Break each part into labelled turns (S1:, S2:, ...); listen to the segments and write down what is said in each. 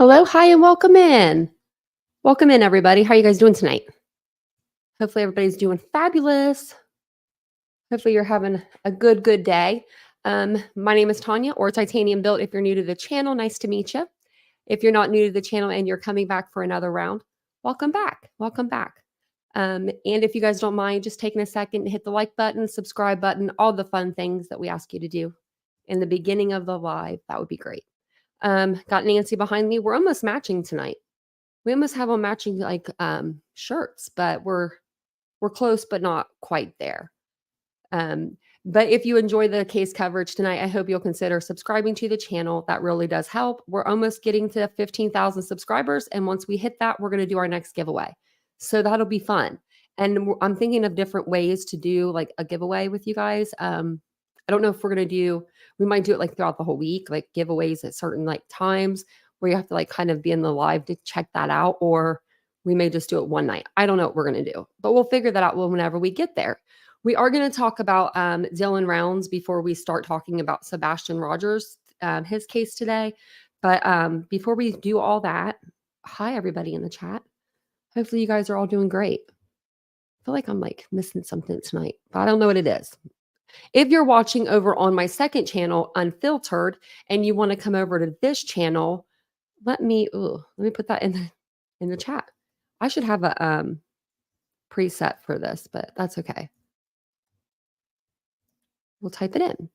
S1: Hello, hi, and welcome in. Welcome in, everybody. How are you guys doing tonight? Hopefully, everybody's doing fabulous. Hopefully, you're having a good day. My name is Tanya, or Titanium Built. If you're new to the channel, nice to meet you. If you're not new to the channel and you're coming back for another round, welcome back. Welcome back. And if you guys don't mind, just taking a second to hit the like button, subscribe button, all the fun things that we ask you to do in the beginning of the live, that would be great. Got Nancy behind me. We're almost matching tonight. We almost have on matching like shirts, but we're close, but not quite there. But if you enjoy the case coverage tonight, I hope you'll consider subscribing to the channel. That really does help. We're almost getting to 15,000 subscribers, and once we hit that, we're going to do our next giveaway. So that'll be fun. And I'm thinking of different ways to do like a giveaway with you guys. I don't know if we're going to do. We might do it like throughout the whole week, like giveaways at certain like times where you have to like kind of be in the live to check that out, or we may just do it one night. I don't know what we're going to do, but we'll figure that out whenever we get there. We are going to talk about Dylan Rounds before we start talking about Sebastian Rogers, his case today. But before we do all that, hi, everybody in the chat. Hopefully you guys are all doing great. I feel like I'm like missing something tonight, but I don't know what it is. If you're watching over on my second channel, Unfiltered, and you want to come over to this channel, let me put that in the chat. I should have a preset for this, but that's okay. We'll type it in.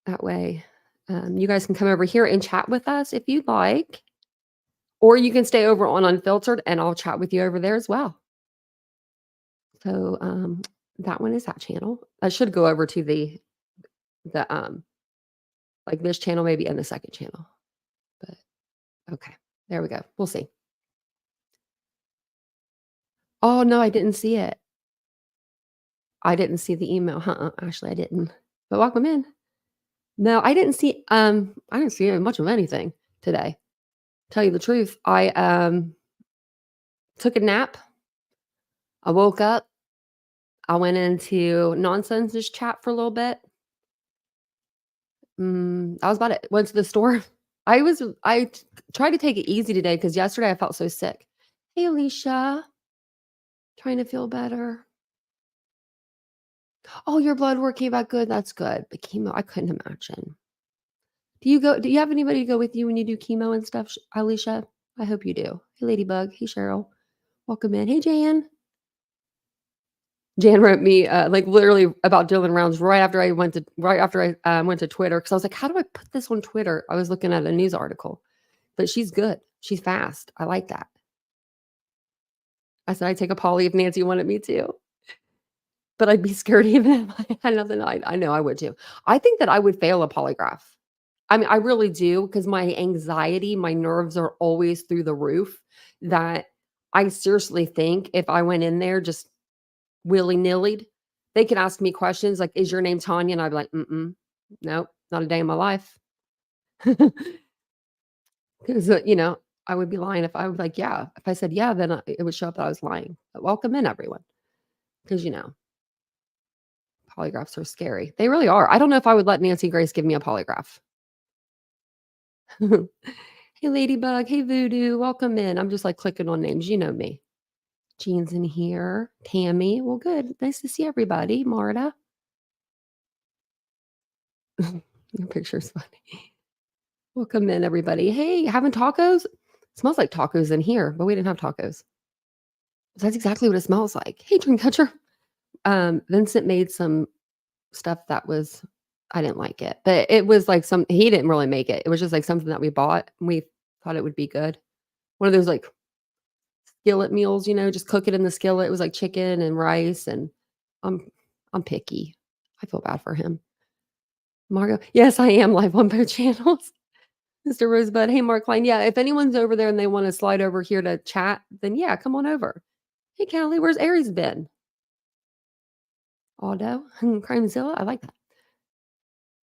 S1: That way, you guys can come over here and chat with us if you'd like. Or you can stay over on Unfiltered and I'll chat with you over there as well. So that one is that channel. I should go over to the like this channel maybe and the second channel. But okay, there we go. We'll see. Oh no, I didn't see it. I didn't see the email. Actually, I didn't. But welcome in. No, I didn't see much of anything today. Tell you the truth. I took a nap. I woke up. I went into nonsense chat for a little bit. That was about it. Went to the store. I tried to take it easy today because yesterday I felt so sick. Hey, Alicia. Trying to feel better. Oh, your blood work came back good. That's good. But chemo, I couldn't imagine. Do you have anybody to go with you when you do chemo and stuff, Alicia? I hope you do. Hey, Ladybug. Hey, Cheryl. Welcome in. Hey, Jan. Jan wrote me like literally about Dylan Rounds right after I went to Twitter because I was like, how do I put this on Twitter? I was looking at a news article, but she's good. She's fast. I like that. I said I'd take a poly if Nancy wanted me to, but I'd be scared even if I had nothing. I know I would too. I think that I would fail a polygraph. I mean, I really do because my anxiety, my nerves are always through the roof. That I seriously think if I went in there just willy-nilly, they could ask me questions like, "Is your name Tanya?" And I'd be like, nope, not a day in my life." Because, I would be lying if I was like, yeah. If I said, yeah, then it would show up that I was lying. But welcome in, everyone. Because, polygraphs are scary. They really are. I don't know if I would let Nancy Grace give me a polygraph. Hey, Ladybug. Hey, Voodoo. Welcome in. I'm just like clicking on names. You know me. Jean's in here. Tammy. Well, good. Nice to see everybody. Marta. Your picture's funny. Welcome in, everybody. Hey, having tacos? It smells like tacos in here, but we didn't have tacos. That's exactly what it smells like. Hey, Dream Catcher. Vincent made some stuff that was, I didn't like it, but it was like he didn't really make it. It was just like something that we bought and we thought it would be good. One of those like skillet meals, just cook it in the skillet. It was like chicken and rice, and I'm picky. I feel bad for him. Margo, yes, I am live on both channels. Mr. Rosebud, hey, Mark Klein. Yeah, if anyone's over there and they want to slide over here to chat, then yeah, come on over. Hey, Callie, where's Aries been? Aldo, Crimezilla, I like that.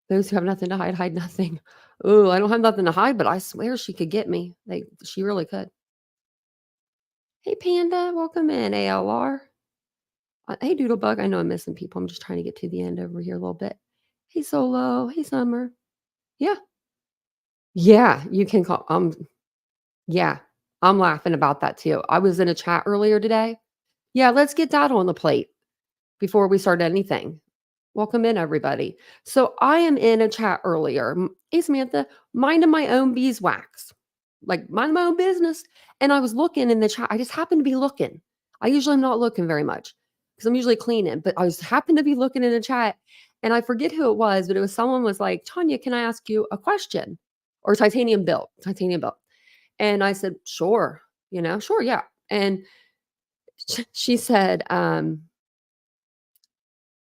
S1: Those who have nothing to hide, hide nothing. Oh, I don't have nothing to hide, but I swear she could get me. She really could. Hey, Panda, welcome in, ALR. Hey, Doodlebug, I know I'm missing people. I'm just trying to get to the end over here a little bit. Hey, Solo. Hey, Summer. Yeah. Yeah, you can call yeah, I'm laughing about that too. I was in a chat earlier today. Yeah, let's get that on the plate before we start anything. Welcome in, everybody. So I am in a chat earlier. Hey, Samantha, minding my own beeswax, like mind my own business. And I was looking in the chat. I just happened to be looking. I usually am not looking very much because I'm usually cleaning, but I was happened to be looking in the chat, and I forget who it was, but it was someone was like, Tanya, can I ask you a question? Or titanium built. And I said, sure, sure, yeah. And she said, and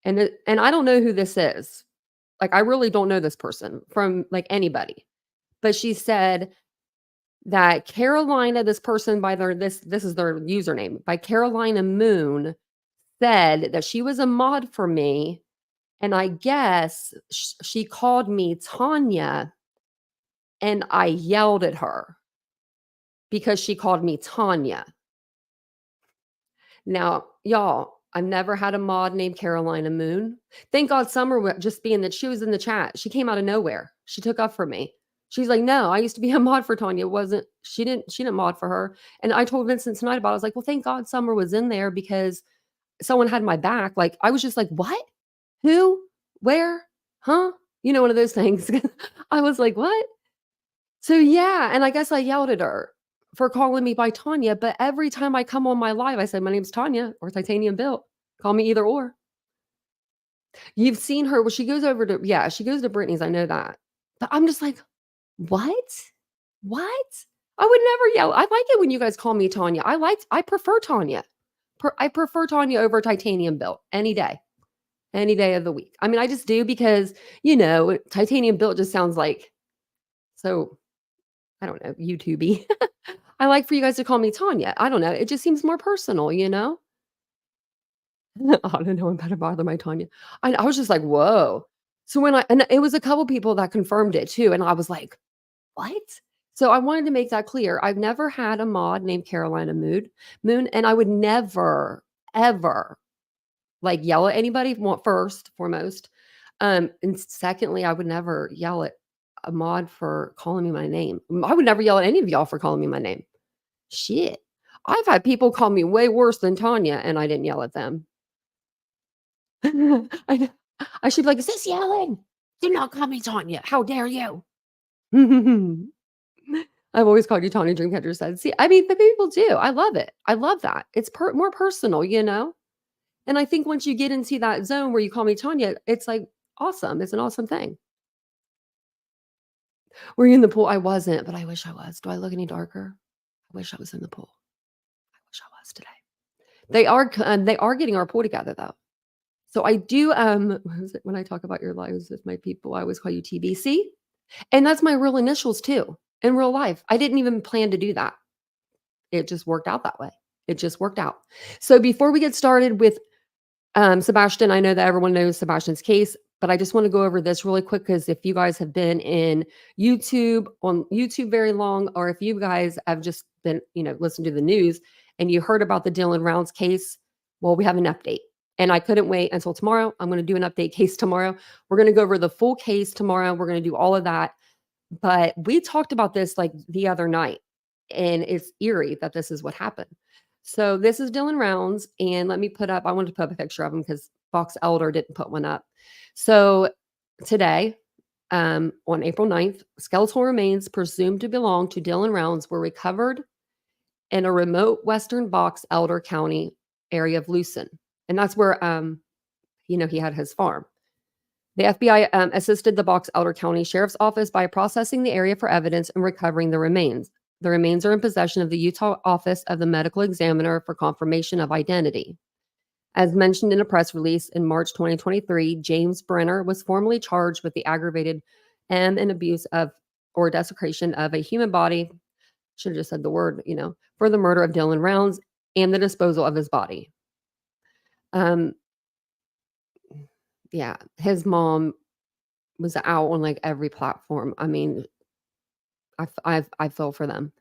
S1: I don't know who this is. Like, I really don't know this person from, like, anybody. But she said that Carolina, this person by their this is their username, by Carolina Moon, said that she was a mod for me, and I guess she called me Tanya, and I yelled at her because she called me Tanya. Now, y'all, I've never had a mod named Carolina Moon. Thank God Summer just being that she was in the chat. She came out of nowhere. She took up for me. She's like, no, I used to be a mod for Tanya. It wasn't she didn't mod for her. And I told Vincent tonight about it. I was like, well, thank God Summer was in there because someone had my back. Like, I was just like, what? Who? Where? Huh? One of those things. I was like, what? So, yeah, and I guess I yelled at her for calling me by Tanya, but every time I come on my live, I say, "My name's Tanya or Titanium Built. Call me either or." You've seen her well, she goes over to yeah, she goes to Brittany's, I know that. But I'm just like, "What? What?" I would never yell. I like it when you guys call me Tanya. I prefer Tanya. I prefer Tanya over Titanium Built any day of the week. I mean, I just do because, Titanium Built just sounds like so, I don't know, YouTubey. I like for you guys to call me Tanya. I don't know. It just seems more personal, you know? I don't know. I'm about to bother my Tanya. I was just like, whoa. So and it was a couple people that confirmed it too. And I was like, what? So I wanted to make that clear. I've never had a mod named Carolina Moon, and I would never, ever like yell at anybody first, foremost. And secondly, I would never yell at a mod for calling me my name. I would never yell at any of y'all for calling me my name. Shit. I've had people call me way worse than Tanya, and I didn't yell at them. I know. I should be like, "Is this yelling? Do not call me Tanya. How dare you?" I've always called you Tanya, Dreamcatcher said. See, I mean, the people do. I love it. I love that. It's more personal, you know? And I think once you get into that zone where you call me Tanya, it's like awesome. It's an awesome thing. Were you in the pool? I wasn't, but I wish I was. Do I look any darker? I wish I was in the pool. I wish I was today. They are getting our pool together though. So I do, what is it when I talk about your lives with my people, I always call you TBC. And that's my real initials too in real life. I didn't even plan to do that. It just worked out that way. It just worked out. So before we get started with Sebastian, I know that everyone knows Sebastian's case, but I just want to go over this really quick because if you guys have been on YouTube very long, or if you guys have just been, listening to the news and you heard about the Dylan Rounds case, well, we have an update. And I couldn't wait until tomorrow. I'm going to do an update case tomorrow. We're going to go over the full case tomorrow. We're going to do all of that. But we talked about this like the other night, and it's eerie that this is what happened. So this is Dylan Rounds, and I wanted to put up a picture of him because Fox Elder didn't put one up. So today, on April 9th, skeletal remains presumed to belong to Dylan Rounds were recovered in a remote western Box Elder County area of Lucin. And that's where, he had his farm. The FBI assisted the Box Elder County Sheriff's Office by processing the area for evidence and recovering the remains. The remains are in possession of the Utah Office of the Medical Examiner for confirmation of identity. As mentioned in a press release in March 2023, James Brenner was formally charged with the aggravated and abuse of or desecration of a human body. Should have just said the word, for the murder of Dylan Rounds and the disposal of his body. Yeah, his mom was out on like every platform. I mean, I feel for them.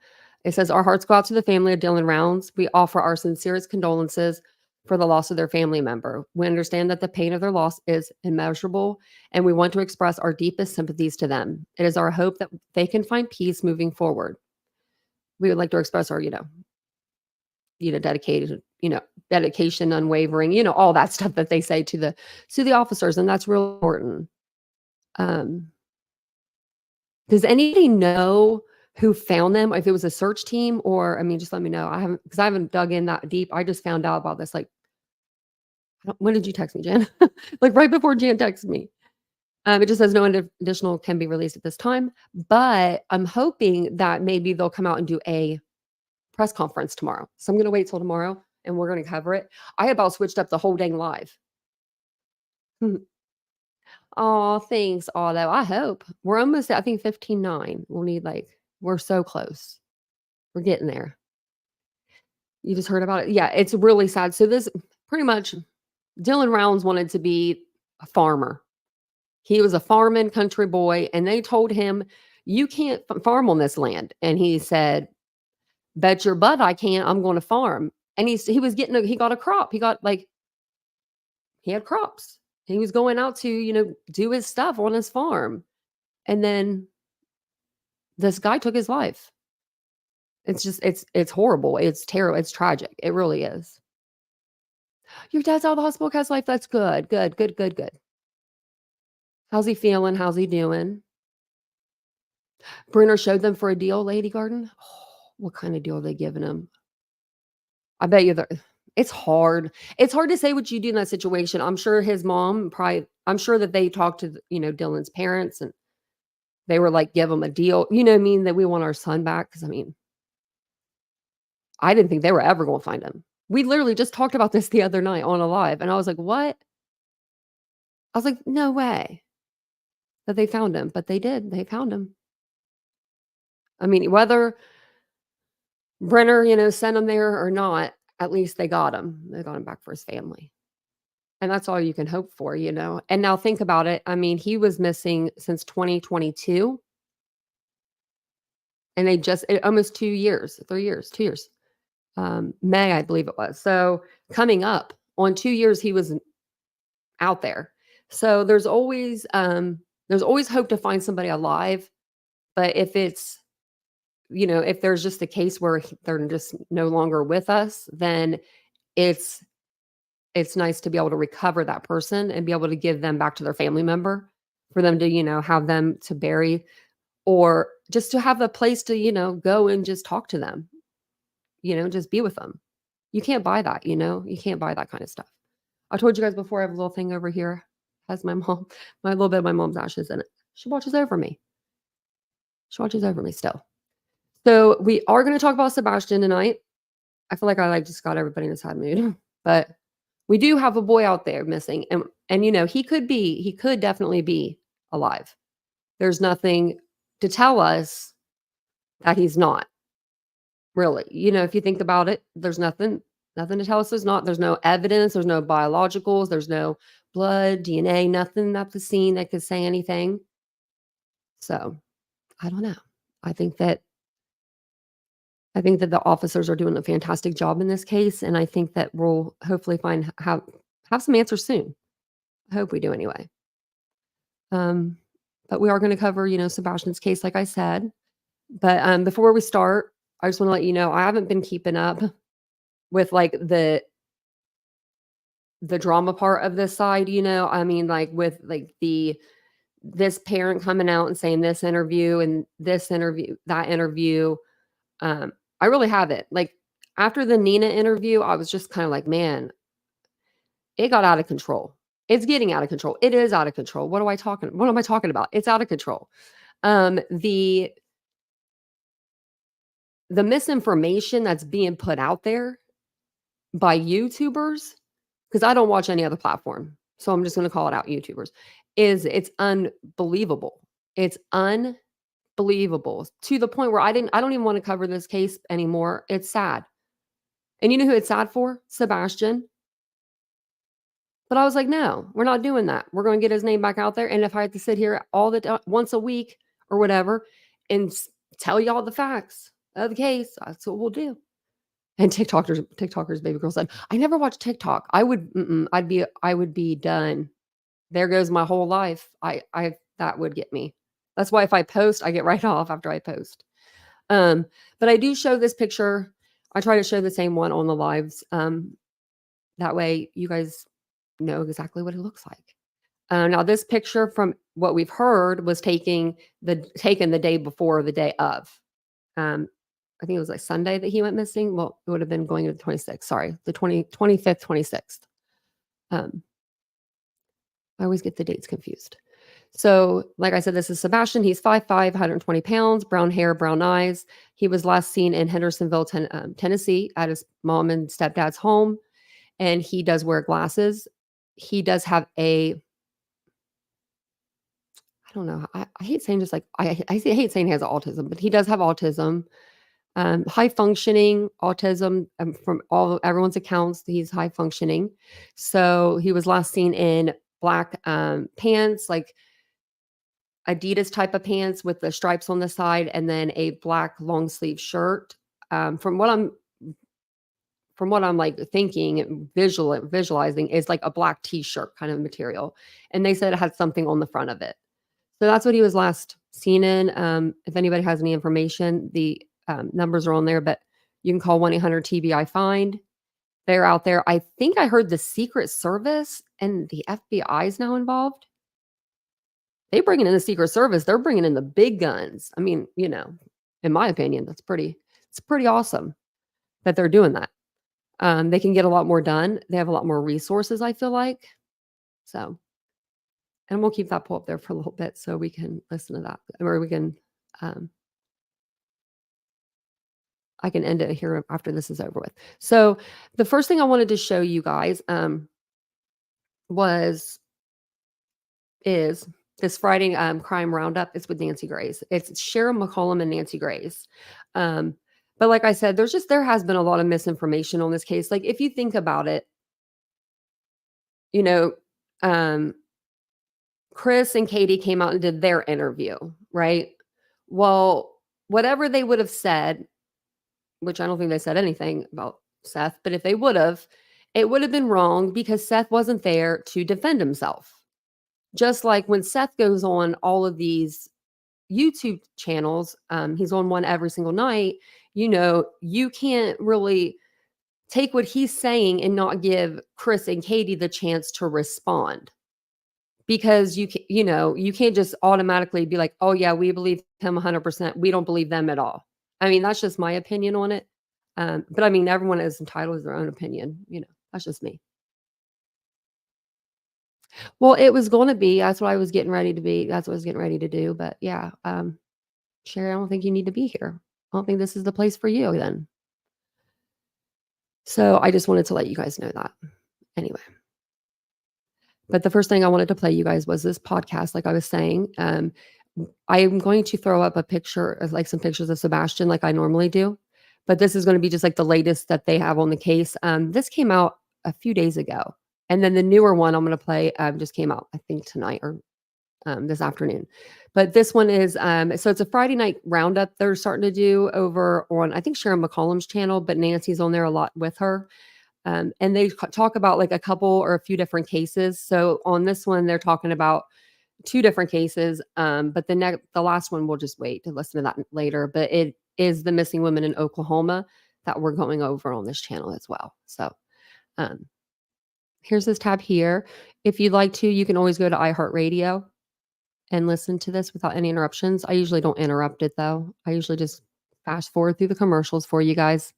S1: It says, our hearts go out to the family of Dylan Rounds. We offer our sincerest condolences for the loss of their family member. We understand that the pain of their loss is immeasurable, and we want to express our deepest sympathies to them. It is our hope that they can find peace moving forward. We would like to express our, dedicated, dedication, unwavering, all that stuff that they say to the officers, and that's real important. Does anybody know who found them? If it was a search team, or just let me know. I haven't dug in that deep. I just found out about this like, when did you text me, Jan? Like right before Jan texted me. It just says no additional can be released at this time, but I'm hoping that maybe they'll come out and do a press conference tomorrow. So I'm going to wait till tomorrow and we're going to cover it. I about switched up the whole dang live. Oh, thanks, Otto. I hope we're almost at, I think 15:09. We'll need we're so close. We're getting there. You just heard about it. Yeah, it's really sad. So this pretty much Dylan Rounds wanted to be a farmer. He was a farming country boy, and they told him, you can't farm on this land. And he said, bet your butt I can't. I'm going to farm. And he got a crop. He had crops. He was going out to, do his stuff on his farm. And then this guy took his life. It's just, it's horrible. It's terrible. It's tragic. It really is. Your dad's out of the hospital, Cat's life. That's good. Good. How's he feeling? How's he doing? Brenner showed them for a deal, Lady Garden. Oh, what kind of deal are they giving him? I bet you it's hard. It's hard to say what you do in that situation. I'm sure his mom I'm sure that they talked to, Dylan's parents and they were like, give him a deal. You know what I mean? That we want our son back. Cause I didn't think they were ever going to find him. We literally just talked about this the other night on a live. And I was like, what? I was like, no way that they found him, but they did. They found him. Whether Brenner, sent him there or not, at least they got him. They got him back for his family. And that's all you can hope for, And now think about it. He was missing since 2022. And they almost 2 years, 3 years, 2 years. May, I believe it was. So coming up on 2 years, he was out there. So there's always hope to find somebody alive. But if it's, if there's just a case where they're just no longer with us, then it's nice to be able to recover that person and be able to give them back to their family member for them to, have them to bury or just to have a place to, go and just talk to them, just be with them. You can't buy that, you can't buy that kind of stuff. I told you guys before, I have a little thing over here. Has my little bit of my mom's ashes in it. She watches over me. She watches over me still. So we are going to talk about Sebastian tonight. I feel like I just got everybody in a sad mood, but we do have a boy out there missing, and he could definitely be alive. There's nothing to tell us that he's not. Really, if you think about it, there's nothing to tell us there's not. There's no evidence. There's no biologicals. There's no blood, DNA, nothing at the scene that could say anything. So I don't know. I think that the officers are doing a fantastic job in this case, and I think that we'll hopefully have some answers soon. I hope we do anyway. But we are going to cover, Sebastian's case, like I said. But before we start, I just want to let you know I haven't been keeping up with the drama part of this side. With this parent coming out and saying this interview and this interview, that interview. I really haven't. After the Nina interview, I was just kind of like, man, it got out of control. It's getting out of control. It is out of control. What am I talking about? It's out of control. The misinformation that's being put out there by YouTubers, because I don't watch any other platform, so I'm just going to call it out, YouTubers, it's unbelievable. It's unbelievable to the point where I don't even want to cover this case anymore. It's sad. And you know who it's sad for? Sebastian. But I was like, no, we're not doing that. We're going to get his name back out there. And if I had to sit here once a week or whatever and tell y'all the facts of the case, that's what we'll do. And TikTokers, baby girl said, I never watched TikTok. I would be done. There goes my whole life. That would get me. That's why if I post, I get right off after I post. But I do show this picture. I try to show the same one on the lives. That way you guys know exactly what it looks like. Now this picture, from what we've heard, was taken the day before, the day of. I think it was like Sunday that he went missing. Well, it would have been going to the 26th. Sorry, the 25th, 26th. I always get the dates confused. So, like I said, this is Sebastian. He's 5'5", 120 pounds, brown hair, brown eyes. He was last seen in Hendersonville, Tennessee, at his mom and stepdad's home, and he does wear glasses. He does have I don't know. I hate saying just like I hate saying he has autism, but he does have autism. High functioning autism, from everyone's accounts, he's high functioning. So he was last seen in black pants, like Adidas type of pants with the stripes on the side, and then a black long sleeve shirt. From what I'm like thinking and visualizing, is like a black t-shirt kind of material. And they said it had something on the front of it. So that's what he was last seen in. If anybody has any information, the numbers are on there, but you can call 1-800-TBI-FIND. They're out there. I think I heard the Secret Service and the FBI is now involved. They bringing in the Secret Service. They're bringing in the big guns. I mean, in my opinion, it's pretty awesome that they're doing that. They can get a lot more done. They have a lot more resources, I feel like. So, and we'll keep that pull up there for a little bit so we can listen to that, or we can, I can end it here after this is over with. So the first thing I wanted to show you guys is this Friday crime roundup. It's with Nancy Grace. It's Sharon McCollum and Nancy Grace. But like I said, there has been a lot of misinformation on this case. Like, if you think about it, Chris and Katie came out and did their interview, right? Well, whatever they would have said, which I don't think they said anything about Seth, but if they would have, it would have been wrong because Seth wasn't there to defend himself. Just like when Seth goes on all of these YouTube channels, he's on one every single night, you can't really take what he's saying and not give Chris and Katie the chance to respond. Because you can't just automatically be like, oh yeah, we believe him 100%. We don't believe them at all. I mean, that's just my opinion on it. But I mean, everyone is entitled to their own opinion. That's just me. Well, it was going to be, that's what I was getting ready to be. That's what I was getting ready to do. But yeah, Sherry, I don't think you need to be here. I don't think this is the place for you then. So I just wanted to let you guys know that. Anyway. But the first thing I wanted to play you guys was this podcast, like I was saying. I am going to throw up a picture of like some pictures of Sebastian like I normally do. But this is going to be just like the latest that they have on the case. This came out a few days ago. And then the newer one I'm going to play just came out, I think, tonight or this afternoon. But this one is, so it's a Friday night roundup they're starting to do over on, I think, Sharon McCollum's channel, but Nancy's on there a lot with her. And they talk about like a couple or a few different cases. So on this one, they're talking about 2 different cases. But the last one, we'll just wait to listen to that later. But it is the missing women in Oklahoma that we're going over on this channel as well. So here's this tab here. If you'd like to, you can always go to iHeartRadio and listen to this without any interruptions. I usually don't interrupt it though. I usually just fast forward through the commercials for you guys.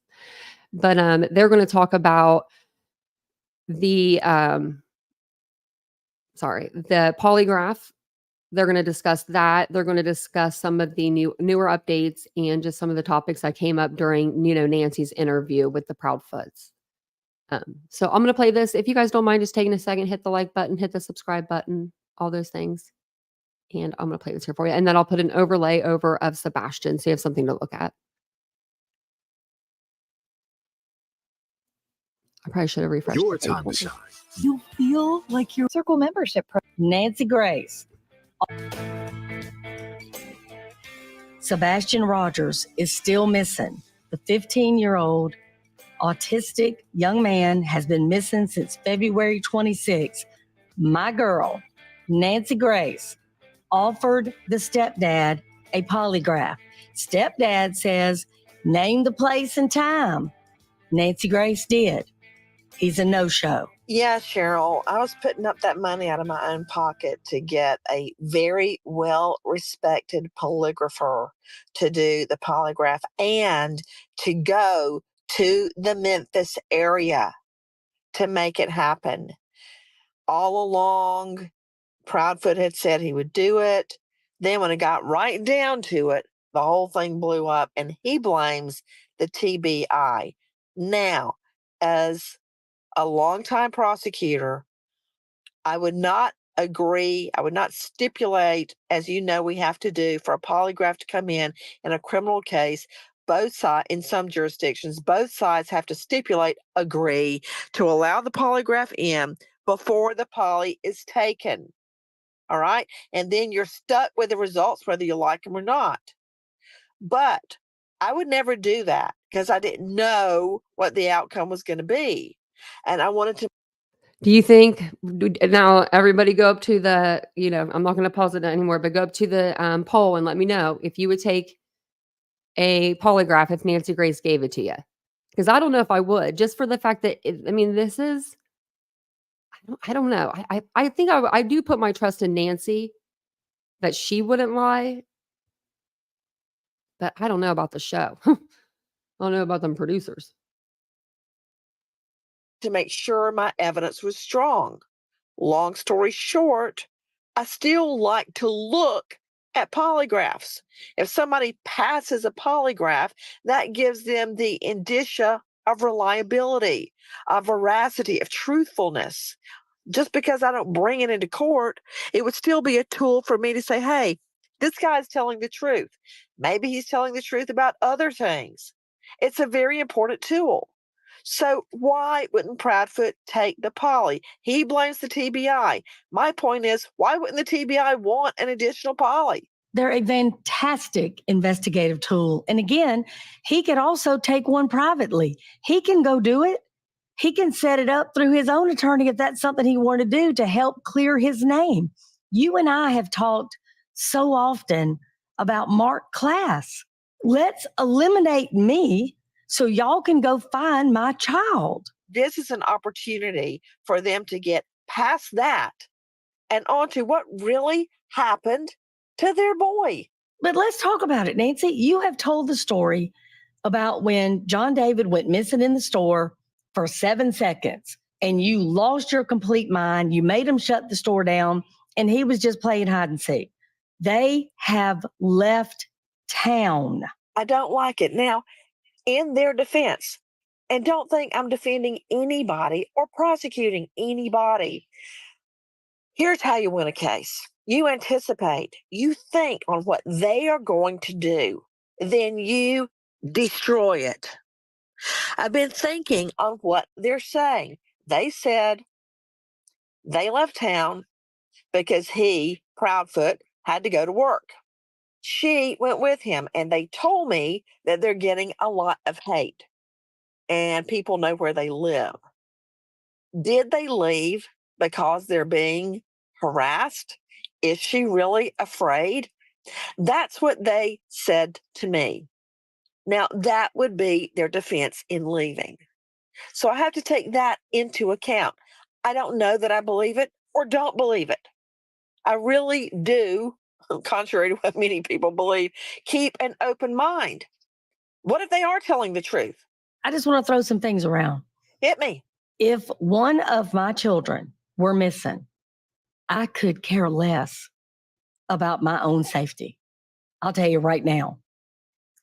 S1: But they're going to talk about the polygraph. They're going to discuss that. They're going to discuss some of the newer updates and just some of the topics that came up during, Nancy's interview with the Proudfoots. So I'm going to play this. If you guys don't mind just taking a second, hit the like button, hit the subscribe button, all those things. And I'm going to play this here for you. And then I'll put an overlay over of Sebastian so you have something to look at. I probably should have refreshed.
S2: Your time to shine.
S3: You feel like your Circle membership. Nancy Grace. Sebastian Rogers is still missing. The 15-year-old autistic young man has been missing since February 26. My girl, Nancy Grace, offered the stepdad a polygraph. Stepdad says, name the place and time. Nancy Grace did. He's a no-show.
S2: Yeah, Cheryl, I was putting up that money out of my own pocket to get a very well-respected polygrapher to do the polygraph and to go to the Memphis area to make it happen. All along, Proudfoot had said he would do it. Then when it got right down to it, the whole thing blew up, and he blames the TBI. Now, as a longtime prosecutor, I would not agree. I would not stipulate, as you know, we have to do for a polygraph to come in a criminal case. Both sides, in some jurisdictions, both sides have to stipulate, agree to allow the polygraph in before the poly is taken. All right. And then you're stuck with the results, whether you like them or not. But I would never do that because I didn't know what the outcome was going to be. And I wanted to.
S1: Do you think now everybody go up to the, I'm not going to pause it anymore, but go up to the poll and let me know if you would take a polygraph if Nancy Grace gave it to you. Because I don't know if I would, just for the fact that, this is, I don't know. I think I do put my trust in Nancy that she wouldn't lie, but I don't know about the show. I don't know about them producers.
S2: To make sure my evidence was strong. Long story short, I still like to look at polygraphs. If somebody passes a polygraph, that gives them the indicia of reliability, of veracity, of truthfulness. Just because I don't bring it into court, it would still be a tool for me to say, hey, this guy's telling the truth. Maybe he's telling the truth about other things. It's a very important tool. So why wouldn't Proudfoot take the poly? He blames the TBI. My point is, why wouldn't the TBI want an additional poly?
S3: They're a fantastic investigative tool. And again, he could also take one privately. He can go do it. He can set it up through his own attorney if that's something he wanted to do to help clear his name. You and I have talked so often about Mark Class. Let's eliminate me so y'all can go find my child.
S2: This is an opportunity for them to get past that and onto what really happened to their boy.
S3: But let's talk about it, Nancy. You have told the story about when John David went missing in the store for 7 seconds and you lost your complete mind. You made him shut the store down and he was just playing hide and seek. They have left town.
S2: I don't like it. Now, in their defense, and don't think I'm defending anybody or prosecuting anybody. Here's how you win a case. You anticipate, you think on what they are going to do, then you destroy it. I've been thinking on what they're saying. They said they left town because he, Proudfoot, had to go to work. She went with him, and they told me that they're getting a lot of hate, and people know where they live. Did they leave because they're being harassed? Is she really afraid? That's what they said to me. Now, that would be their defense in leaving. So I have to take that into account. I don't know that I believe it or don't believe it. I really do, contrary to what many people believe, keep an open mind. What if they are telling the truth?
S3: I just want to throw some things around.
S2: Hit me.
S3: If one of my children were missing, I could care less about my own safety. I'll tell you right now.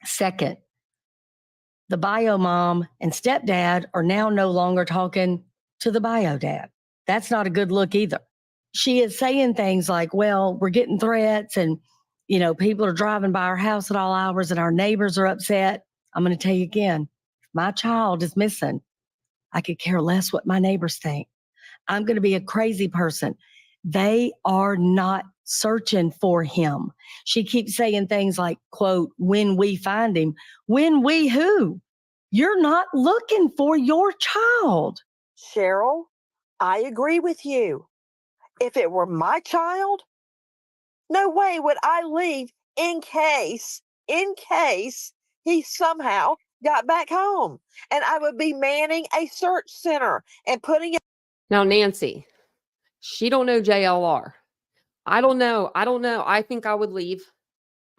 S3: Second, the bio mom and stepdad are now no longer talking to the bio dad. That's not a good look either. She is saying things like, well, we're getting threats and, people are driving by our house at all hours and our neighbors are upset. I'm going to tell you again, if my child is missing, I could care less what my neighbors think. I'm going to be a crazy person. They are not searching for him. She keeps saying things like, quote, when we find him. When we who? You're not looking for your child.
S2: Cheryl, I agree with you. If it were my child, no way would I leave in case he somehow got back home. And I would be manning a search center and putting it.
S1: Now, Nancy, she don't know JLR. I don't know. I think I would leave.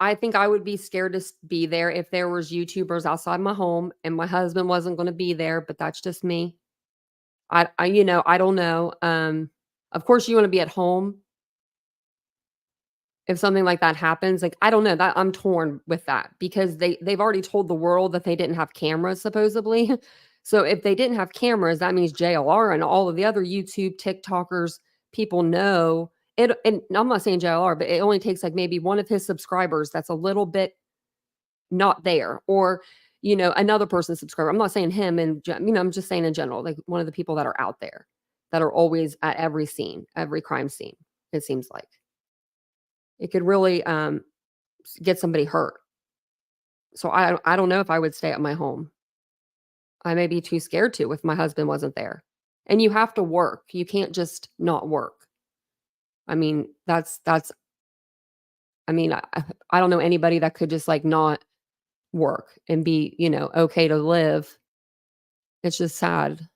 S1: I think I would be scared to be there if there was YouTubers outside my home and my husband wasn't going to be there, but that's just me. I don't know. Of course you want to be at home if something like that happens. Like, I don't know, that I'm torn with that because they've already told the world that they didn't have cameras supposedly. So if they didn't have cameras, that means JLR and all of the other YouTube TikTokers, people know it. And I'm not saying JLR, but it only takes like maybe one of his subscribers that's a little bit not there, or another person's subscriber. I'm not saying him, and I'm just saying in general, like one of the people that are out there that are always at every scene, every crime scene. It seems like it could really get somebody hurt. So I don't know if I would stay at my home. I may be too scared to if my husband wasn't there. And you have to work. You can't just not work. I mean, that's I mean, I don't know anybody that could just like not work and be, okay to live. It's just sad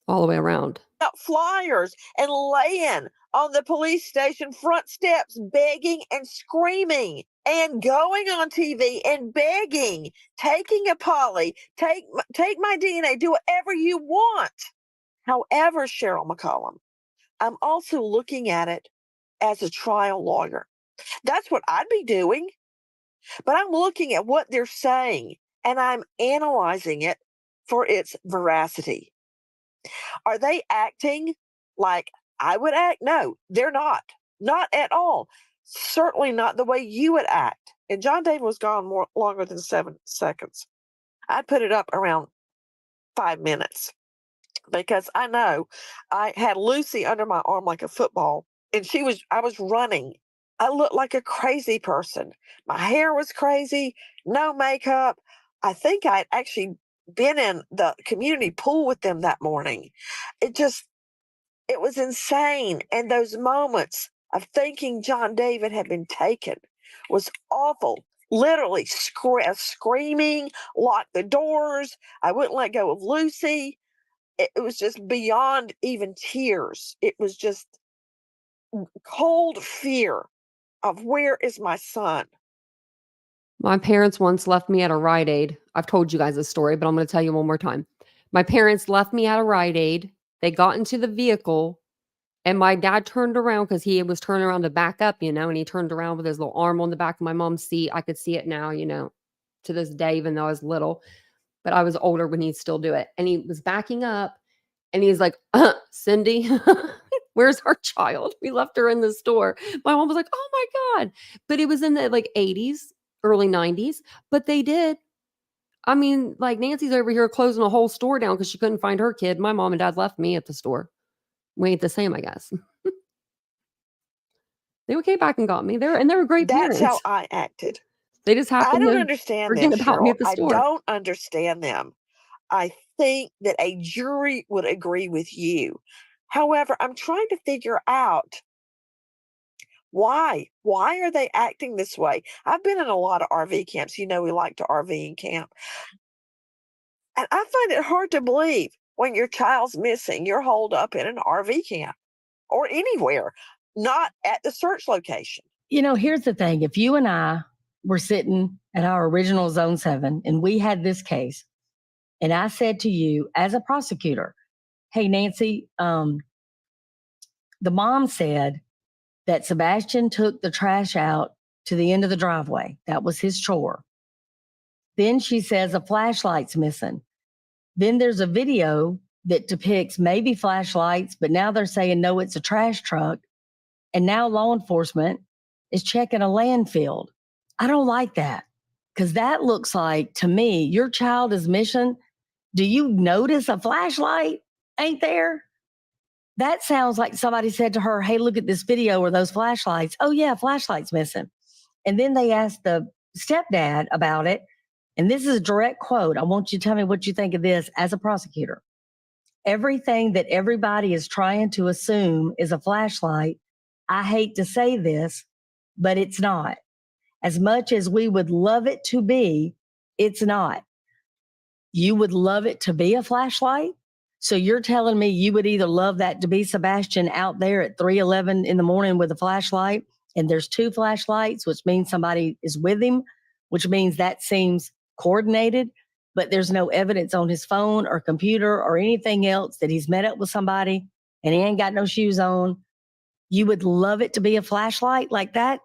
S1: all the way around.
S2: Out flyers and laying on the police station front steps, begging and screaming and going on TV and begging, taking a poly, take my DNA, do whatever you want. However, Cheryl McCollum, I'm also looking at it as a trial lawyer. That's what I'd be doing. But I'm looking at what they're saying and I'm analyzing it for its veracity. Are they acting like I would act? No, they're not. Not at all. Certainly not the way you would act. And John David was gone longer than 7 seconds. I'd put it up around 5 minutes because I know I had Lucy under my arm like a football, and I was running. I looked like a crazy person. My hair was crazy, no makeup. I think I'd actually been in the community pool with them that morning. It was insane. And those moments of thinking John David had been taken was awful. Literally screaming, lock the doors. I wouldn't let go of Lucy. It was just beyond even tears. It was just cold fear of where is my son?
S1: My parents once left me at a Rite Aid. I've told you guys this story, but I'm going to tell you one more time. My parents left me at a Rite Aid. They got into the vehicle and my dad turned around because he was turning around to back up, and he turned around with his little arm on the back of my mom's seat. I could see it now, to this day, even though I was little, but I was older when he'd still do it. And he was backing up and he's like, Cindy, where's our child? We left her in the store. My mom was like, oh my God. But it was in the like 80s, early 90s, but they did. I mean, like Nancy's over here closing a whole store down because she couldn't find her kid. My mom and dad left me at the store. We ain't the same, I guess. They came back and got me. They were great
S2: That's
S1: parents.
S2: how I acted.
S1: They just happened
S2: I don't
S1: to
S2: understand them,
S1: forget about me
S2: Cheryl.
S1: at the
S2: I
S1: store.
S2: don't understand them. I think that a jury would agree with you. However, I'm trying to figure out why. Why are they acting this way? I've been in a lot of RV camps. We like to RV and camp. And I find it hard to believe when your child's missing, you're holed up in an RV camp or anywhere, not at the search location.
S3: Here's the thing. If you and I were sitting at our original Zone 7 and we had this case, and I said to you as a prosecutor, hey, Nancy, the mom said that Sebastian took the trash out to the end of the driveway. That was his chore. Then she says a flashlight's missing. Then there's a video that depicts maybe flashlights, but now they're saying, no, it's a trash truck. And now law enforcement is checking a landfill. I don't like that because that looks like, to me, your child is missing. Do you notice a flashlight ain't there? That sounds like somebody said to her, hey, look at this video or those flashlights. Oh, yeah, flashlight's missing. And then they asked the stepdad about it. And this is a direct quote. I want you to tell me what you think of this as a prosecutor. Everything that everybody is trying to assume is a flashlight. I hate to say this, but it's not. As much as we would love it to be, it's not. You would love it to be a flashlight? So you're telling me you would either love that to be Sebastian out there at 3:11 in the morning with a flashlight, and there's 2 flashlights, which means somebody is with him, which means that seems coordinated, but there's no evidence on his phone or computer or anything else that he's met up with somebody and he ain't got no shoes on. You would love it to be a flashlight like that?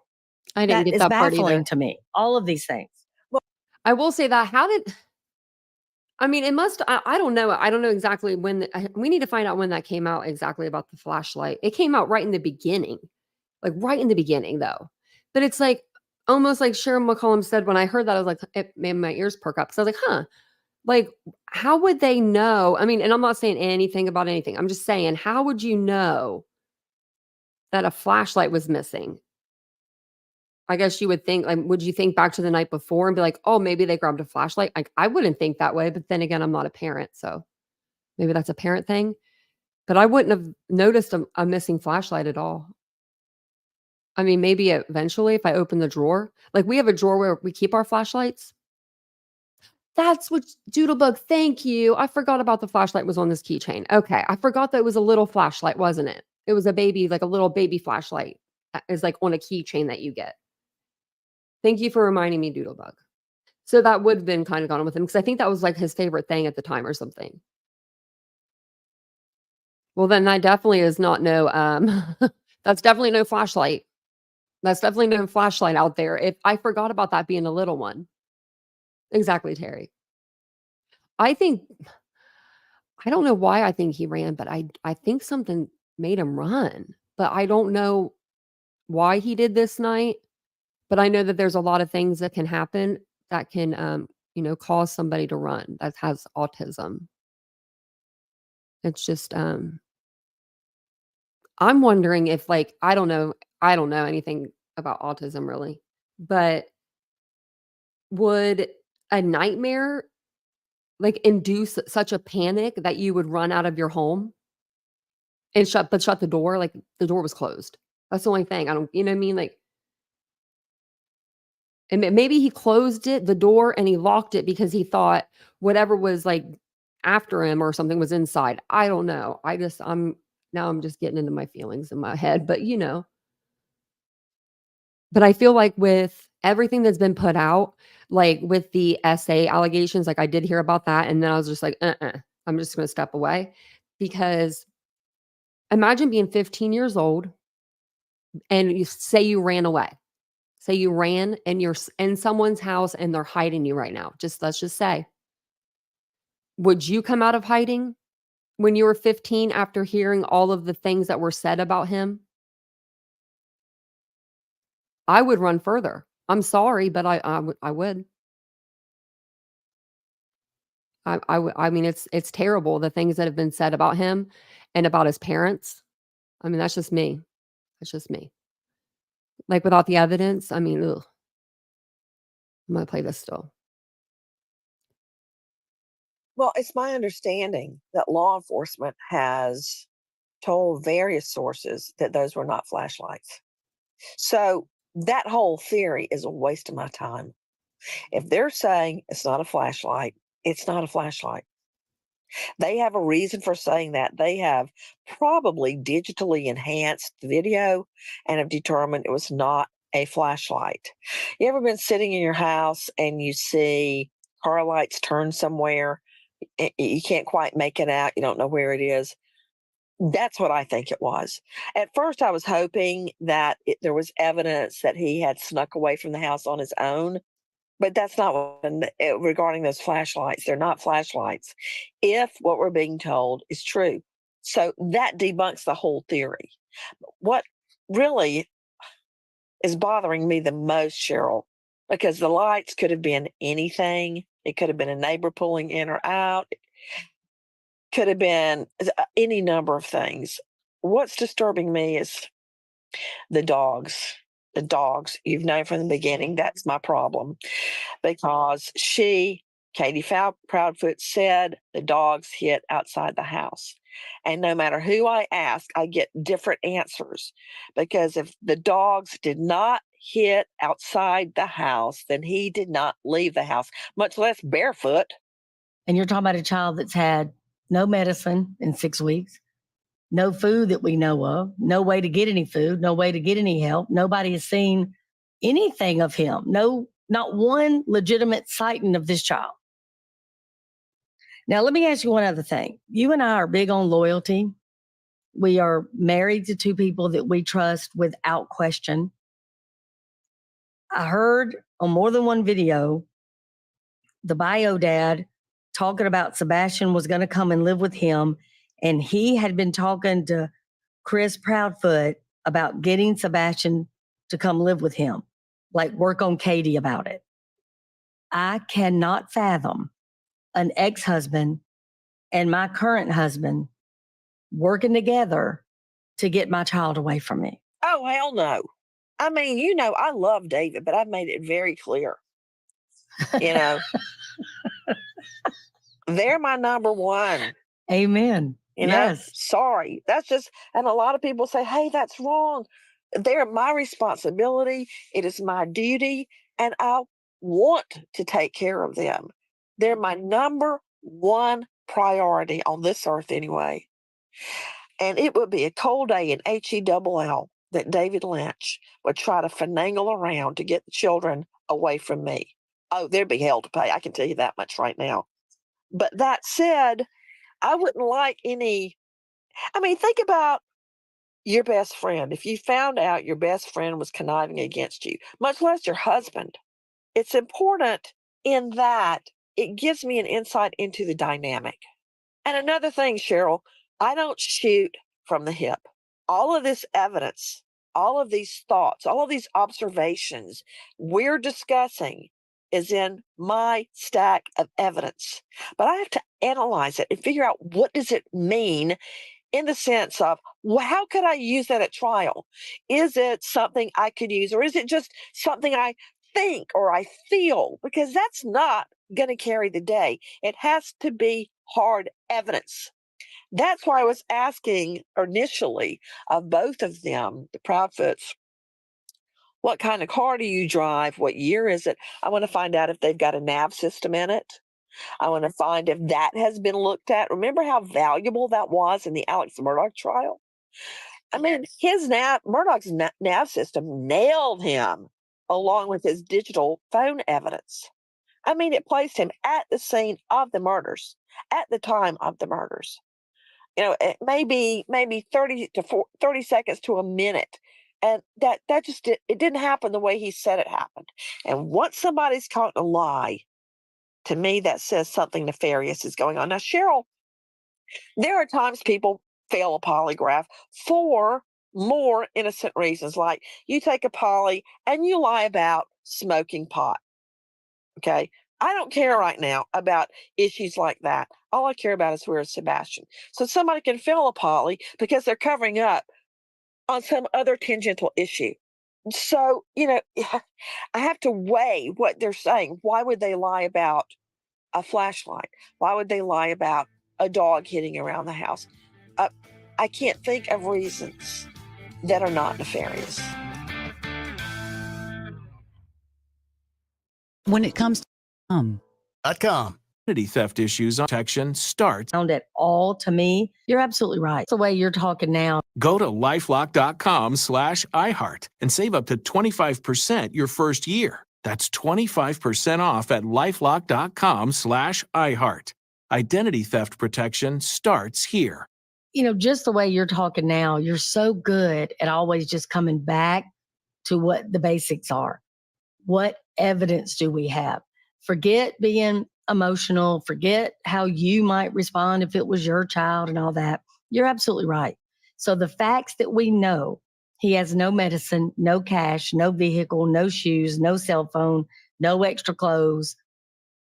S1: I didn't
S3: That
S1: get
S3: is
S1: that part either.
S3: baffling to me. All of these things.
S1: I will say that I mean, it must, I don't know. I don't know exactly when, we need to find out when that came out exactly about the flashlight. It came out right in the beginning, like right in the beginning though. But it's like, almost like Sharon McCollum said, when I heard that, I was like, it made my ears perk up. So I was like, huh, like, how would they know? I mean, and I'm not saying anything about anything. I'm just saying, how would you know that a flashlight was missing? I guess you would think, like, would you think back to the night before and be like, oh, maybe they grabbed a flashlight? Like, I wouldn't think that way. But then again, I'm not a parent. So maybe that's a parent thing. But I wouldn't have noticed a missing flashlight at all. I mean, maybe eventually if I open the drawer, like we have a drawer where we keep our flashlights. That's what Doodlebug, thank you. I forgot about the flashlight was on this keychain. Okay. I forgot that it was a little flashlight, wasn't it? It was a baby, like a little baby flashlight is like on a keychain that you get. Thank you for reminding me, Doodlebug. So that would have been kind of gone with him because I think that was like his favorite thing at the time or something. Well, then that definitely is not no, that's definitely no flashlight. That's definitely no flashlight out there. If I forgot about that being a little one. Exactly, Terry. I think, I don't know why I think he ran, but I think something made him run. But I don't know why he did this night. But I know that there's a lot of things that can happen that can, cause somebody to run that has autism. It's just, I'm wondering if like, I don't know anything about autism really, but would a nightmare like induce such a panic that you would run out of your home and shut the door? Like the door was closed. That's the only thing. I don't, you know what I mean? Like, and maybe he closed the door and he locked it because he thought whatever was like after him or something was inside. I don't know. Now I'm just getting into my feelings in my head, but I feel like with everything that's been put out, like with the essay allegations, like I did hear about that. And then I was just like, I'm just going to step away because imagine being 15 years old and you say you ran away. Say you ran and you're in someone's house and they're hiding you right now. Let's just say, would you come out of hiding when you were 15 after hearing all of the things that were said about him? I would run further. I'm sorry, but I would. I mean, it's terrible the things that have been said about him and about his parents. I mean, that's just me. That's just me. Like without the evidence, I mean, ugh, I'm gonna play this still.
S2: Well, it's my understanding that law enforcement has told various sources that those were not flashlights. So that whole theory is a waste of my time. If they're saying it's not a flashlight, it's not a flashlight. They have a reason for saying that. They have probably digitally enhanced the video and have determined it was not a flashlight. You ever been sitting in your house and you see car lights turn somewhere? You can't quite make it out. You don't know where it is. That's what I think it was. At first, I was hoping that there was evidence that he had snuck away from the house on his own, but that's not regarding those flashlights. They're not flashlights if what we're being told is true. So that debunks the whole theory. What really is bothering me the most, Cheryl, because the lights could have been anything. It could have been a neighbor pulling in or out. Could have been any number of things. What's disturbing me is the dogs. the dogs. You've known from the beginning that's my problem, because Katie Proudfoot, said the dogs hit outside the house. And no matter who I ask, I get different answers, because if the dogs did not hit outside the house, then he did not leave the house, much less barefoot.
S3: And you're talking about a child that's had no medicine in 6 weeks, no food that we know of, no way to get any food, no way to get any help. Nobody has seen anything of him. No, not one legitimate sighting of this child. Now, let me ask you one other thing. You and I are big on loyalty. We are married to two people that we trust without question. I heard on more than one video the bio dad talking about Sebastian was going to come and live with him, and he had been talking to Chris Proudfoot about getting Sebastian to come live with him, like work on Katie about it. I cannot fathom an ex-husband and my current husband working together to get my child away from me.
S2: Oh, hell no. I mean, I love David, but I've made it very clear. They're my number one.
S3: Amen. Yes.
S2: Sorry. That's just, and a lot of people say, hey, that's wrong. They're my responsibility. It is my duty, and I want to take care of them. They're my number one priority on this earth anyway. And it would be a cold day in HELL that David Lynch would try to finagle around to get the children away from me. Oh, there'd be hell to pay. I can tell you that much right now. But that said, I wouldn't like think about your best friend. If you found out your best friend was conniving against you, much less your husband, it's important in that it gives me an insight into the dynamic. And another thing, Cheryl, I don't shoot from the hip. All of this evidence, all of these thoughts, all of these observations we're discussing is in my stack of evidence. But I have to analyze it and figure out, what does it mean, in the sense of, well, how could I use that at trial? Is it something I could use, or is it just something I think or I feel? Because that's not going to carry the day. It has to be hard evidence. That's why I was asking initially of both of them, the Proudfoots, what kind of car do you drive? What year is it? I want to find out if they've got a nav system in it. I want to find if that has been looked at. Remember how valuable that was in the Alex Murdaugh trial? I mean, Murdoch's nav system nailed him, along with his digital phone evidence. I mean, it placed him at the scene of the murders, at the time of the murders. It maybe 30 seconds to a minute. And that just it didn't happen the way he said it happened. And once somebody's caught in a lie, to me, that says something nefarious is going on. Now, Cheryl, there are times people fail a polygraph for more innocent reasons, like you take a poly and you lie about smoking pot. Okay. I don't care right now about issues like that. All I care about is where's Sebastian. So somebody can fail a poly because they're covering up on some other tangential issue. So, I have to weigh what they're saying. Why would they lie about a flashlight? Why would they lie about a dog hitting around the house? I can't think of reasons that are not nefarious.
S4: When it comes to
S5: .com. Identity theft issues on protection starts.
S3: Sound at all to me, you're absolutely right. It's the way you're talking now.
S5: Go to lifelock.com/iHeart and save up to 25% your first year. That's 25% off at lifelock.com/iHeart. Identity theft protection starts here.
S3: Just the way you're talking now, you're so good at always just coming back to what the basics are. What evidence do we have? Forget being emotional, forget how you might respond if it was your child and all that. You're absolutely right. So the facts that we know, he has no medicine, no cash, no vehicle, no shoes, no cell phone, no extra clothes.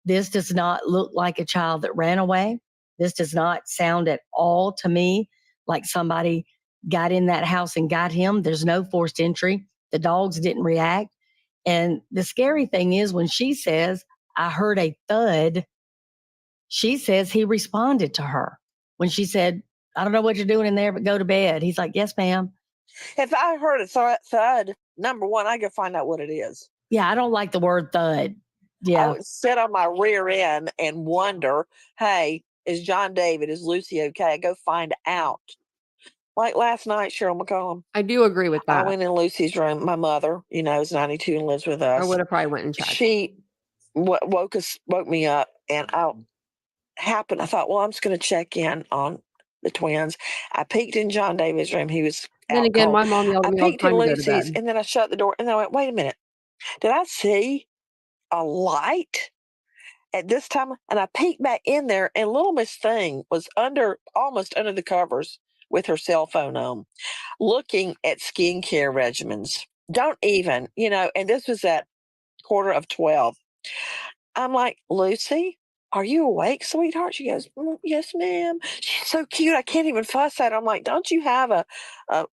S3: This does not look like a child that ran away. This does not sound at all to me like somebody got in that house and got him. There's no forced entry. The dogs didn't react. And the scary thing is when she says, I heard a thud, she says he responded to her. When she said, I don't know what you're doing in there, but go to bed. He's like, yes, ma'am.
S2: If I heard a thud, number one, I go find out what it is.
S3: Yeah, I don't like the word thud.
S2: I
S3: Yeah.
S2: would sit on my rear end and wonder, hey, is John David, is Lucy okay? I go find out. Like last night, Cheryl McCollum,
S1: I do agree with
S2: I
S1: that.
S2: went in Lucy's room. My mother, is 92 and lives with
S1: I
S2: us.
S1: would have probably went and checked.
S2: She woke me up, and I thought, well, I'm just going to check in on the twins. I peeked in John David's room. He was
S1: Then
S2: out
S1: again,
S2: cold.
S1: my mom yelled
S2: I
S1: at me all the
S2: peeked in
S1: time to go to
S2: Lucy's,
S1: bed.
S2: and then I shut the door, and I went, wait a minute. Did I see a light at this time? And I peeked back in there, and little Miss Thing was almost under the covers with her cell phone on, looking at skincare regimens. Don't even, and this was at 11:45. I'm like, Lucy, are you awake, sweetheart? She goes, yes, ma'am. She's so cute. I can't even fuss at her. I'm like, don't you have a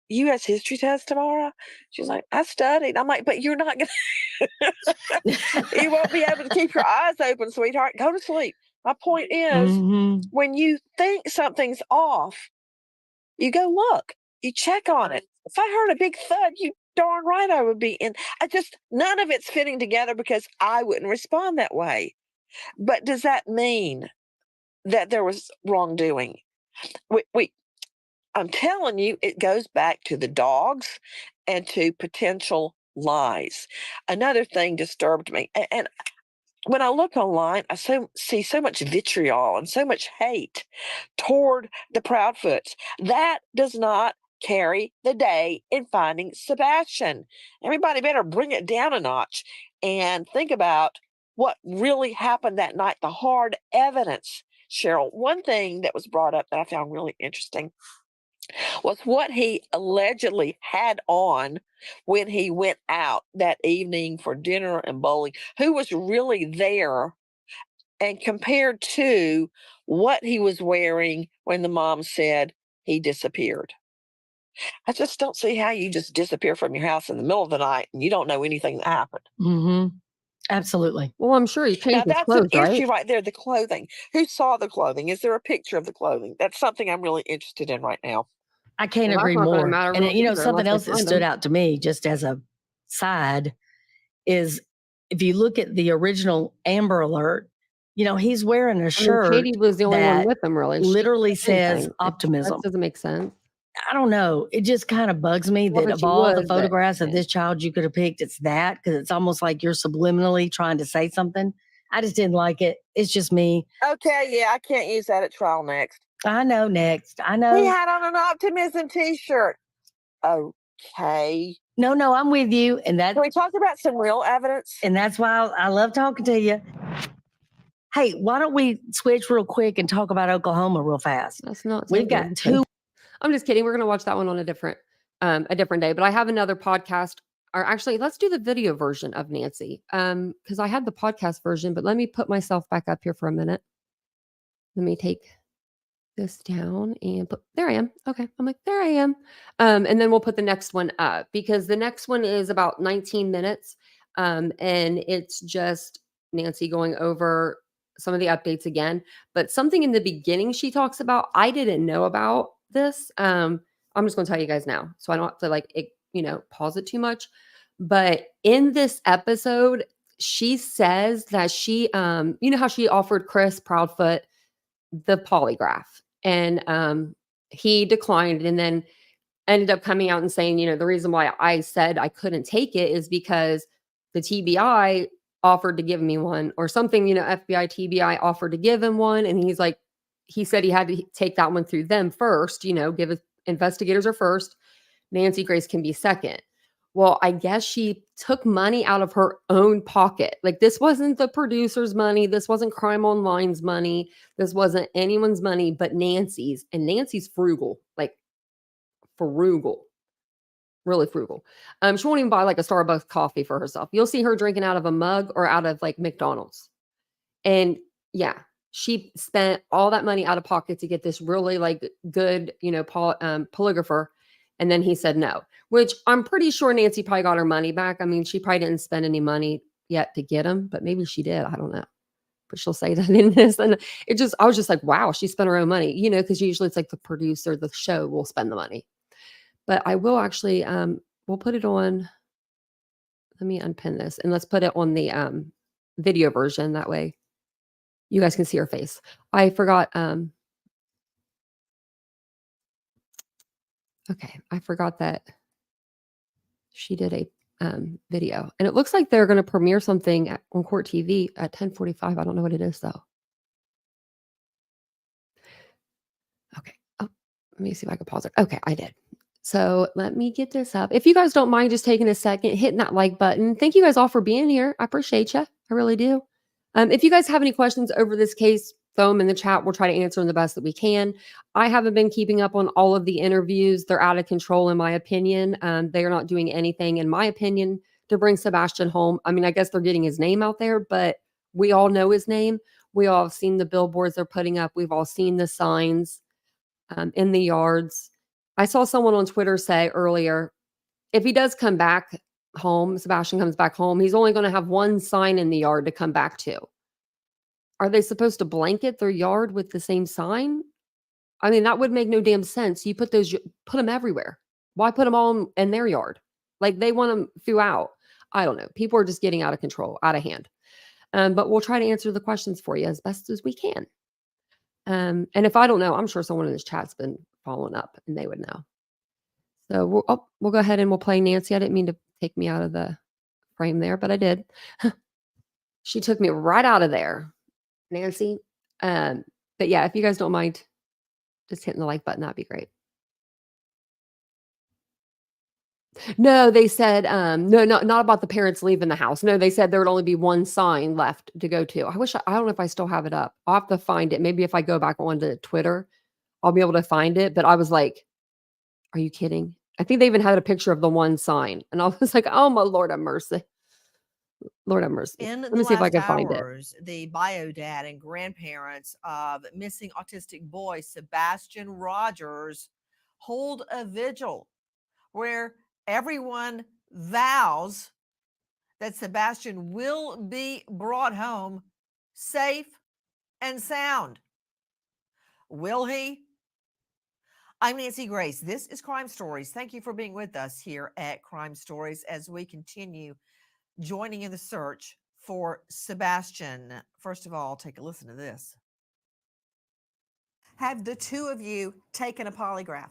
S2: U.S. history test tomorrow? She's like, I studied. I'm like, but you're not going to, you won't be able to keep your eyes open, sweetheart. Go to sleep. My point is, when you think something's off, you go look, you check on it. If I heard a big thud, you darn right I would be in. None of it's fitting together because I wouldn't respond that way. But does that mean that there was wrongdoing? I'm telling you, it goes back to the dogs and to potential lies. Another thing disturbed me. And when I look online, I see so much vitriol and so much hate toward the Proudfoots. That does not carry the day in finding Sebastian. Everybody better bring it down a notch and think about what really happened that night, the hard evidence. Cheryl, one thing that was brought up that I found really interesting was what he allegedly had on when he went out that evening for dinner and bowling. Who was really there, and compared to what he was wearing when the mom said he disappeared. I just don't see how you just disappear from your house in the middle of the night and you don't know anything that happened.
S3: Absolutely.
S1: Well, I'm sure he
S2: Now,
S1: changed his
S2: that's
S1: clothes,
S2: an
S1: right?
S2: issue right there, the clothing. Who saw the clothing? Is there a picture of the clothing? That's something I'm really interested in right now.
S3: I can't
S1: Well, that's
S3: agree
S1: not gonna
S3: more.
S1: matter
S3: And
S1: really either
S3: something
S1: unless
S3: else
S1: they
S3: that
S1: find
S3: stood
S1: him.
S3: out to me, just as a side, is if you look at the original Amber Alert, he's wearing a
S1: I mean,
S3: shirt
S1: Katie was the only one
S3: that
S1: with him, really. She
S3: literally
S1: didn't say
S3: says
S1: anything.
S3: optimism.
S1: That doesn't make sense.
S3: I don't know. It just kind of bugs me
S1: Well,
S3: that
S1: but
S3: of
S1: she
S3: all the
S1: was, but
S3: photographs of
S1: yeah.
S3: this child you could have picked, it's that, because it's almost like you're subliminally trying to say something. I just didn't like it. It's just me.
S2: Okay, yeah, I can't use that at trial next.
S3: I know next. I
S2: He
S3: know.
S2: had on an optimism t-shirt. Okay.
S3: No, I'm with you. And
S2: Can we talk about some real evidence?
S3: and that's why I love talking to you. Hey, why don't we switch real quick and talk about Oklahoma real fast?
S1: That's not.
S3: We've got two.
S1: I'm just kidding. We're going to watch that one on a different day. But I have another podcast. Or actually, let's do the video version of Nancy. Because I had the podcast version, but let me put myself back up here for a minute. Let me take this down and there I am. Okay. I'm like, there I am. And then we'll put the next one up because the next one is about 19 minutes. And it's just Nancy going over some of the updates again. But something in the beginning she talks about, I didn't know about this. I'm just going to tell you guys now. So I don't have to pause it too much. But in this episode, she says that she, how she offered Chris Proudfoot the polygraph and he declined and then ended up coming out and saying, the reason why I said I couldn't take it is because the TBI offered to give me one or something, FBI TBI offered to give him one. And he's like, he said he had to take that one through them first, investigators are first. Nancy Grace can be second. Well, I guess she took money out of her own pocket. Like this wasn't the producer's money. This wasn't Crime Online's money. This wasn't anyone's money but Nancy's. And Nancy's frugal, really frugal. She won't even buy like a Starbucks coffee for herself. You'll see her drinking out of a mug or out of like McDonald's. And yeah, she spent all that money out of pocket to get this really like good, polygrapher. And then he said no, which I'm pretty sure Nancy probably got her money back. I mean, she probably didn't spend any money yet to get him, but maybe she did. I don't know. But she'll say that in this. And I was just like, wow, she spent her own money, because usually it's like the producer, the show will spend the money. But I will actually, we'll put it on. Let me unpin this and let's put it on the video version. That way you guys can see her face. I forgot. Okay, I forgot that she did a video, and it looks like they're going to premiere something on Court TV at 10:45. I don't know what it is though. Okay. Oh, let me see if I can pause it. Okay, I did. So let me get this up. If you guys don't mind just taking a second, hitting that like button. Thank you guys all for being here. I appreciate you. I really do. If you guys have any questions over this case, throw them in the chat. We'll try to answer them the best that we can. I haven't been keeping up on all of the interviews. They're out of control, in my opinion. They are not doing anything, in my opinion, to bring Sebastian home. I mean, I guess they're getting his name out there, but we all know his name. We all have seen the billboards they're putting up. We've all seen the signs in the yards. I saw someone on Twitter say earlier, if he does come back home, Sebastian comes back home, he's only going to have one sign in the yard to come back to. Are they supposed to blanket their yard with the same sign? I mean, that would make no damn sense. You put them everywhere. Why put them all in their yard? Like they want them throughout. I don't know. People are just getting out of control, out of hand. But we'll try to answer the questions for you as best as we can. And if I don't know, I'm sure someone in this chat's been following up and they would know. So we'll go ahead and we'll play Nancy. I didn't mean to take me out of the frame there, but I did. She took me right out of there, Nancy. But yeah, if you guys don't mind just hitting the like button, that'd be great. No, they said, no, not about the parents leaving the house. No, they said there would only be one sign left to go to. I don't know if I still have it up. I'll have to find it. Maybe if I go back onto Twitter, I'll be able to find it. But I was like, are you kidding? I think they even had a picture of the one sign. And I was like, oh, my Lord have mercy. Lord have mercy.
S4: In
S1: Let
S4: the
S1: me see if I
S4: last
S1: can find it.
S4: hours, the bio dad and grandparents of missing autistic boy Sebastian Rogers hold a vigil where everyone vows that Sebastian will be brought home safe and sound. Will he? I'm Nancy Grace. This is Crime Stories. Thank you for being with us here at Crime Stories as we continue joining in the search for Sebastian. First of all, take a listen to this. Have the two of you taken a polygraph?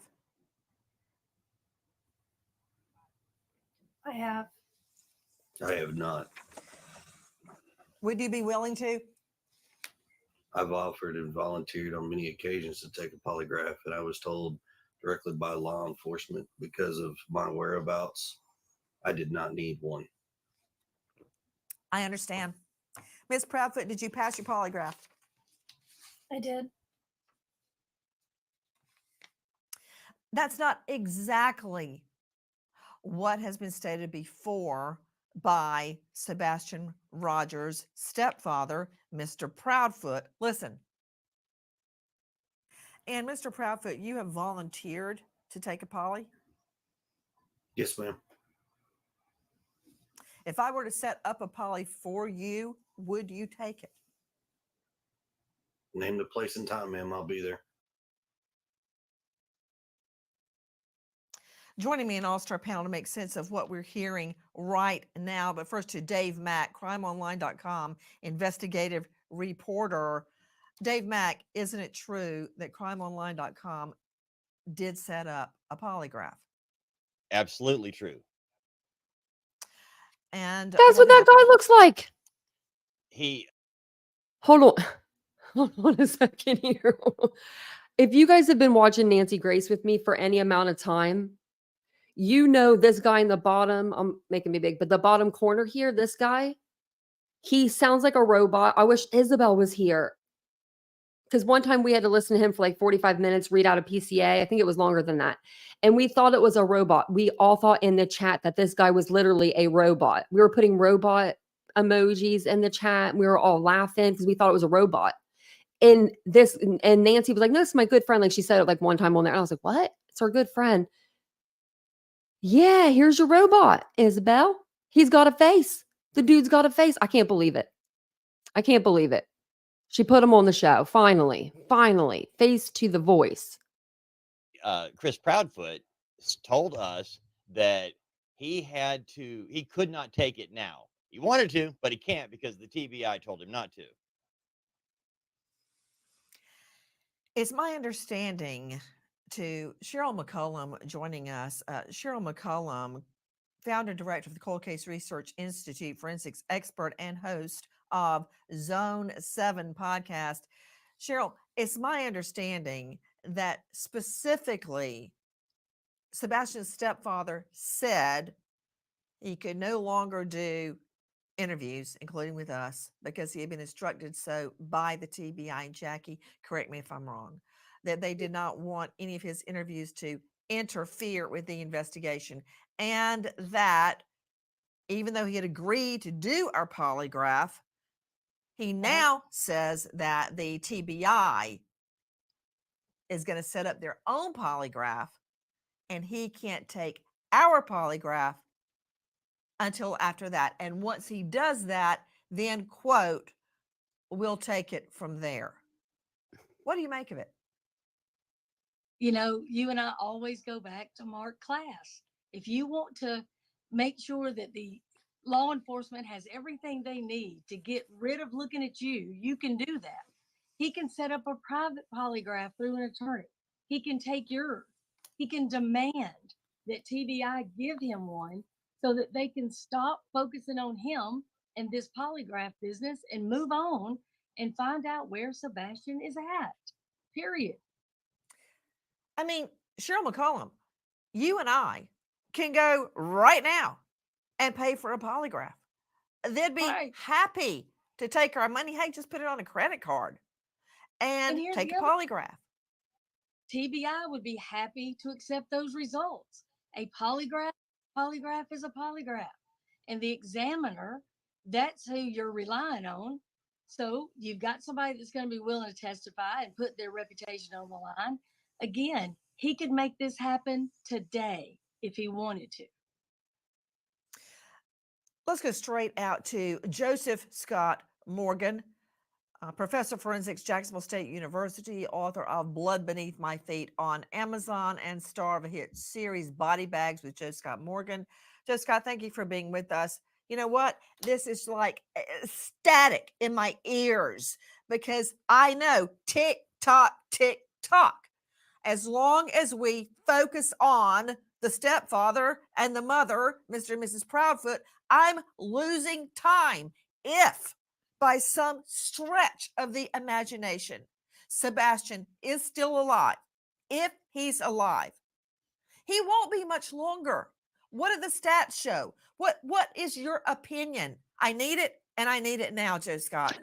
S6: I have.
S7: I have not.
S4: Would you be willing to?
S7: I've offered and volunteered on many occasions to take a polygraph, and I was told directly by law enforcement because of my whereabouts, I did not need one.
S4: I understand. Ms. Proudfoot, did you pass your polygraph?
S6: I did.
S4: That's not exactly what has been stated before by Sebastian Rogers' stepfather, Mr. Proudfoot. Listen. And Mr. Proudfoot, you have volunteered to take a poly?
S7: Yes, ma'am.
S4: If I were to set up a poly for you, would you take it?
S7: Name the place and time, ma'am. I'll be there.
S4: Joining me in All-Star panel to make sense of what we're hearing right now. But first to Dave Mack, crimeonline.com investigative reporter. Dave Mack, isn't it true that crimeonline.com did set up a polygraph?
S8: Absolutely true.
S4: And
S1: That's what that guy looks like.
S8: He
S1: Hold on a second here. If you guys have been watching Nancy Grace with me for any amount of time, you know this guy in the bottom, I'm making me big, but the bottom corner here, this guy, he sounds like a robot. I wish Isabel was here. Because one time we had to listen to him for like 45 minutes, read out a PCA. I think it was longer than that. And we thought it was a robot. We all thought in the chat that this guy was literally a robot. We were putting robot emojis in the chat. We were all laughing because we thought it was a robot. And Nancy was like, no, this is my good friend. Like she said it like one time on there. And I was like, what? It's our good friend. Yeah, here's your robot, Isabel. He's got a face. The dude's got a face. I can't believe it. I can't believe it. She put him on the show. Finally, face to the voice.
S8: Chris Proudfoot told us that he could not take it now. He wanted to, but he can't because the TBI told him not to.
S4: It's my understanding to Cheryl McCollum joining us. Cheryl McCollum, founder and director of the Cold Case Research Institute, forensics expert, and host of Zone 7 podcast. Cheryl, it's my understanding that specifically Sebastian's stepfather said he could no longer do interviews, including with us, because he had been instructed so by the TBI. And Jackie, correct me if I'm wrong, that they did not want any of his interviews to interfere with the investigation. And that even though he had agreed to do our polygraph, he now says that the TBI is going to set up their own polygraph and he can't take our polygraph until after that. And once he does that, then, quote, we'll take it from there. What do you make of it?
S3: You know, you and I always go back to Mark Class. If you want to make sure that the law enforcement has everything they need to get rid of looking at you, you can do that. He can set up a private polygraph through an attorney. He can take yours. He can demand that TBI give him one so that they can stop focusing on him and this polygraph business and move on and find out where Sebastian is at. Period.
S4: I mean, Cheryl McCollum, you and I can go right now and pay for a polygraph. They'd be happy to take our money. Hey, just put it on a credit card and take a polygraph.
S3: TBI would be happy to accept those results. A polygraph is a polygraph. And the examiner, that's who you're relying on. So you've got somebody that's going to be willing to testify and put their reputation on the line. Again, he could make this happen today if he wanted to.
S4: Let's go straight out to Joseph Scott Morgan, professor of forensics, Jacksonville State University, author of Blood Beneath My Feet on Amazon, and star of a hit series, Body Bags with Joe Scott Morgan. Joe Scott, thank you for being with us. You know what? This is like static in my ears because I know tick tock, tick tock. As long as we focus on the stepfather and the mother, Mr. and Mrs. Proudfoot, I'm losing time. If by some stretch of the imagination, Sebastian is still alive, if he's alive, he won't be much longer. What do the stats show? What is your opinion? I need it, and I need it now, Joe Scott.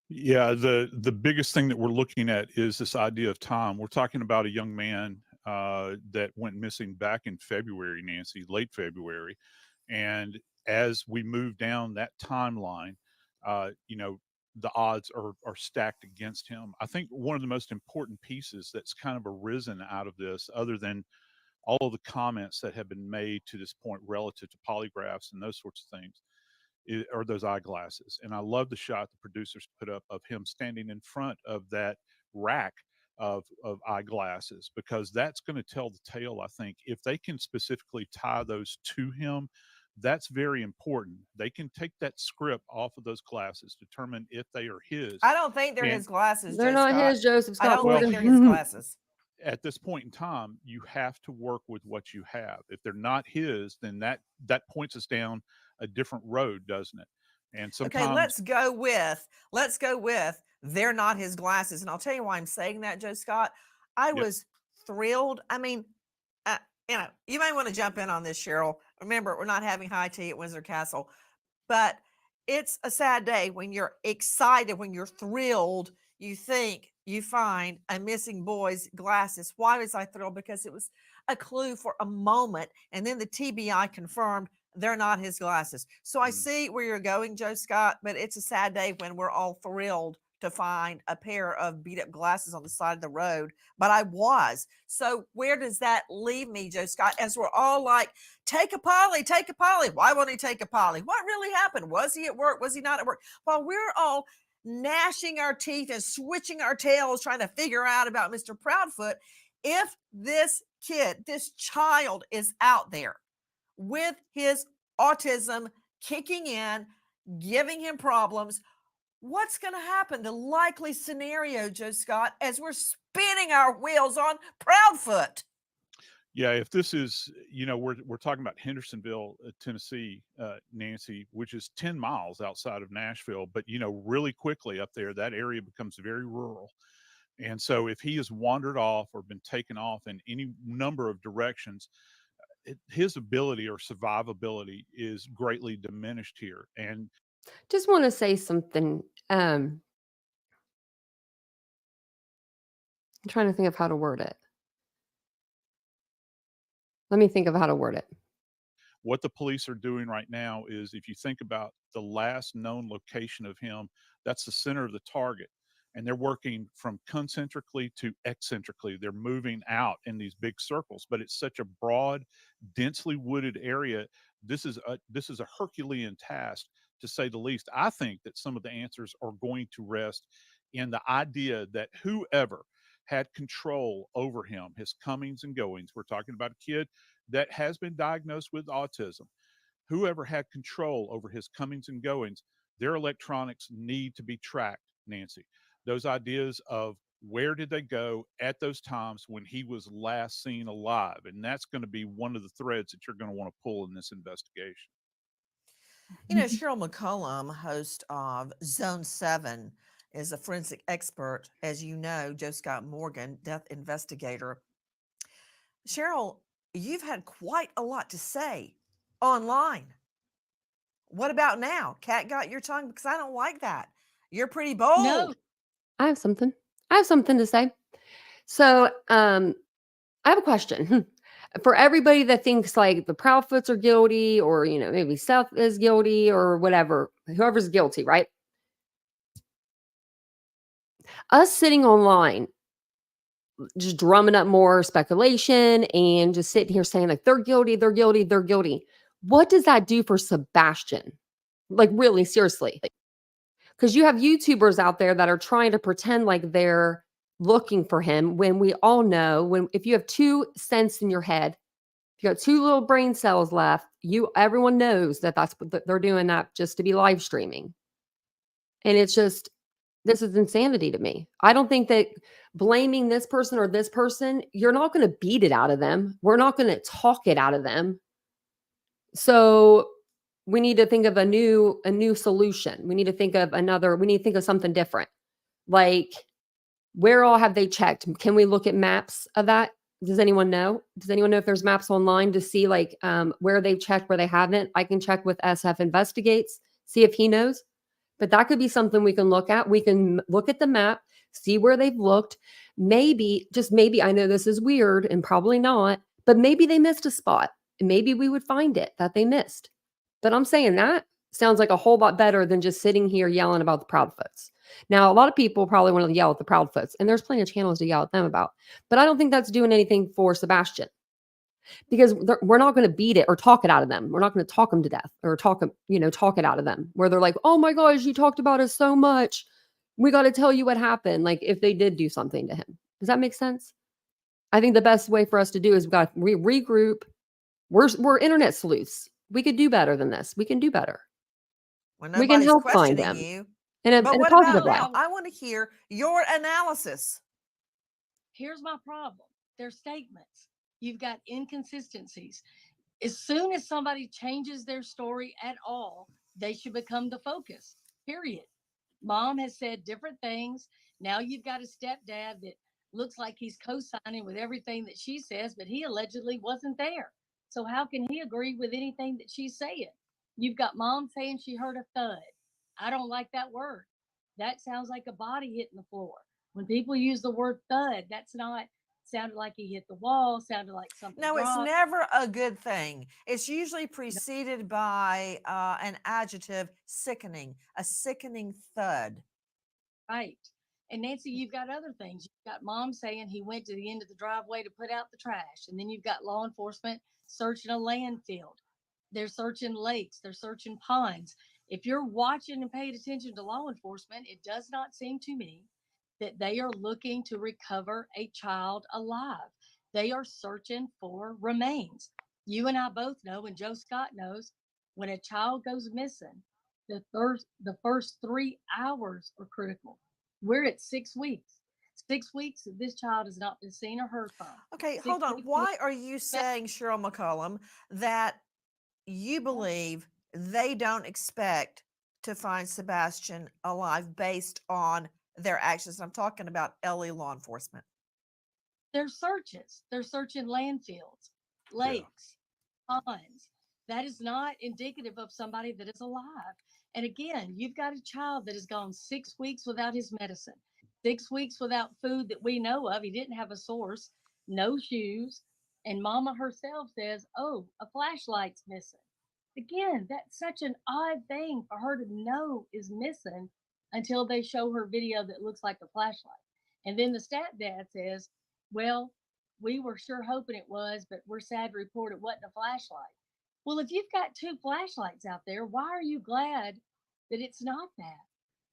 S9: Yeah, the biggest thing that we're looking at is this idea of time. We're talking about a young man that went missing back in February, Nancy, late February. And as we move down that timeline, the odds are stacked against him. I think one of the most important pieces that's kind of arisen out of this, other than all of the comments that have been made to this point relative to polygraphs and those sorts of things, are those eyeglasses. And I love the shot the producers put up of him standing in front of that rack of eyeglasses, because that's going to tell the tale. I think if they can specifically tie those to him, that's very important. They can take that script off of those glasses, determine if they are his.
S4: I don't think they're his glasses.
S1: They're not his, Joseph Scott.
S4: I don't think they're his glasses.
S9: At this point in time, you have to work with what you have. If they're not his, then that points us down a different road, doesn't it? And sometimes,
S4: okay, let's go with they're not his glasses. And I'll tell you why I'm saying that, Joe Scott. I was thrilled. I mean, you may want to jump in on this, Cheryl. Remember, we're not having high tea at Windsor Castle, but it's a sad day when you're excited, when you're thrilled, you think you find a missing boy's glasses. Why was I thrilled? Because it was a clue for a moment. And then the TBI confirmed they're not his glasses. So I see where you're going, Joe Scott, but it's a sad day when we're all thrilled to find a pair of beat up glasses on the side of the road, but I was. So where does that leave me, Joe Scott? As we're all like, take a poly, take a poly. Why won't he take a poly? What really happened? Was he at work? Was he not at work? While we're all gnashing our teeth and switching our tails trying to figure out about Mr. Proudfoot, if this kid, this child is out there with his autism kicking in, giving him problems, what's going to happen? The likely scenario, Joe Scott, as we're spinning our wheels on Proudfoot.
S9: Yeah, if this is, we're talking about Hendersonville, Tennessee, Nancy, which is 10 miles outside of Nashville, but really quickly up there, that area becomes very rural. And so if he has wandered off or been taken off in any number of directions, his ability or survivability is greatly diminished here. And
S1: Just want to say something. I'm trying to think of how to word it. Let me think of how to word it.
S9: what the police are doing right now is, if you think about the last known location of him, that's the center of the target. And they're working from concentrically to eccentrically. They're moving out in these big circles, but it's such a broad, densely wooded area. This is a Herculean task, to say the least. I think that some of the answers are going to rest in the idea that whoever had control over him, his comings and goings. We're talking about a kid that has been diagnosed with autism. Whoever had control over his comings and goings, their electronics need to be tracked, Nancy. Those ideas of where did they go at those times when he was last seen alive? And that's going to be one of the threads that you're going to want to pull in this investigation.
S4: Cheryl McCollum, host of Zone 7, is a forensic expert, as you know, Joe Scott Morgan, death investigator. Cheryl, you've had quite a lot to say online. What about now? Cat got your tongue? Because I don't like that. You're pretty bold.
S3: No,
S1: I have something. to say. So, I have a question for everybody that thinks like the Proudfoots are guilty, or maybe Seth is guilty, or whatever. Whoever's guilty, right? Us sitting online, just drumming up more speculation and just sitting here saying like they're guilty, they're guilty, they're guilty. What does that do for Sebastian? Like, really, seriously. Because you have YouTubers out there that are trying to pretend like they're looking for him, when we all know, if you have 2 cents in your head, if you got 2 little brain cells left, everyone knows that they're doing that just to be live streaming. And it's just, this is insanity to me. I don't think that blaming this person or this person, you're not going to beat it out of them. We're not going to talk it out of them. So we need to think of a new solution. We need to think of something different. Like, where all have they checked? Can we look at maps of that? Does anyone know? Does anyone know if there's maps online to see like where they've checked, where they haven't? I can check with SF Investigates, see if he knows. But that could be something we can look at. We can look at the map, see where they've looked. Maybe, just maybe, I know this is weird and probably not, but maybe they missed a spot. And maybe we would find it that they missed. But I'm saying that sounds like a whole lot better than just sitting here yelling about the Proudfoots. Now, a lot of people probably want to yell at the Proudfoots, and there's plenty of channels to yell at them about. But I don't think that's doing anything for Sebastian, because we're not going to beat it or talk it out of them. We're not going to talk them to death or talk it out of them, where they're like, oh my gosh, you talked about us so much. We got to tell you what happened. Like, if they did do something to him. Does that make sense? I think the best way for us to do is we've got to regroup. We're internet sleuths. We could do better than this. We can do better.
S4: Well,
S1: We can
S4: nobody's
S1: help find
S4: questioning
S1: them
S4: you.
S1: in a
S4: But what
S1: positive
S4: about
S1: way.
S4: now? I want to hear your analysis.
S3: here's my problem. Their statements. You've got inconsistencies. As soon as somebody changes their story at all, they should become the focus, period. Mom has said different things. Now you've got a stepdad that looks like he's co-signing with everything that she says, but he allegedly wasn't there. So how can he agree with anything that she's saying? You've got mom saying she heard a thud. I don't like that word. That sounds like a body hitting the floor. When people use the word thud, that's not sounded like he hit the wall, sounded like something.
S4: No, it's
S3: dropped.
S4: never a good thing. It's usually preceded by an adjective, sickening, a sickening thud.
S3: Right. And Nancy, you've got other things. You've got mom saying he went to the end of the driveway to put out the trash. And then you've got law enforcement searching a landfill. They're searching lakes, they're searching ponds. If you're watching and paying attention to law enforcement, it does not seem to me that they are looking to recover a child alive. They are searching for remains. You and I both know, and Joe Scott knows, when a child goes missing, the first 3 hours are critical. We're at 6 weeks. 6 weeks that this child has not been seen or heard from.
S4: Okay,
S3: 6
S4: hold on.
S3: weeks
S4: Why are you saying, Cheryl McCollum, that you believe they don't expect to find Sebastian alive based on their actions? I'm talking about LA law enforcement.
S3: Their searches. They're searching landfills, lakes, ponds. That is not indicative of somebody that is alive. And again, you've got a child that has gone 6 weeks without his medicine, 6 weeks without food that we know of. He didn't have a source, no shoes. And mama herself says, oh, a flashlight's missing. Again, that's such an odd thing for her to know is missing until they show her video that looks like a flashlight. And then the stepdad says, well, we were sure hoping it was, but we're sad to report it wasn't a flashlight. Well, if you've got two flashlights out there, why are you glad that it's not that?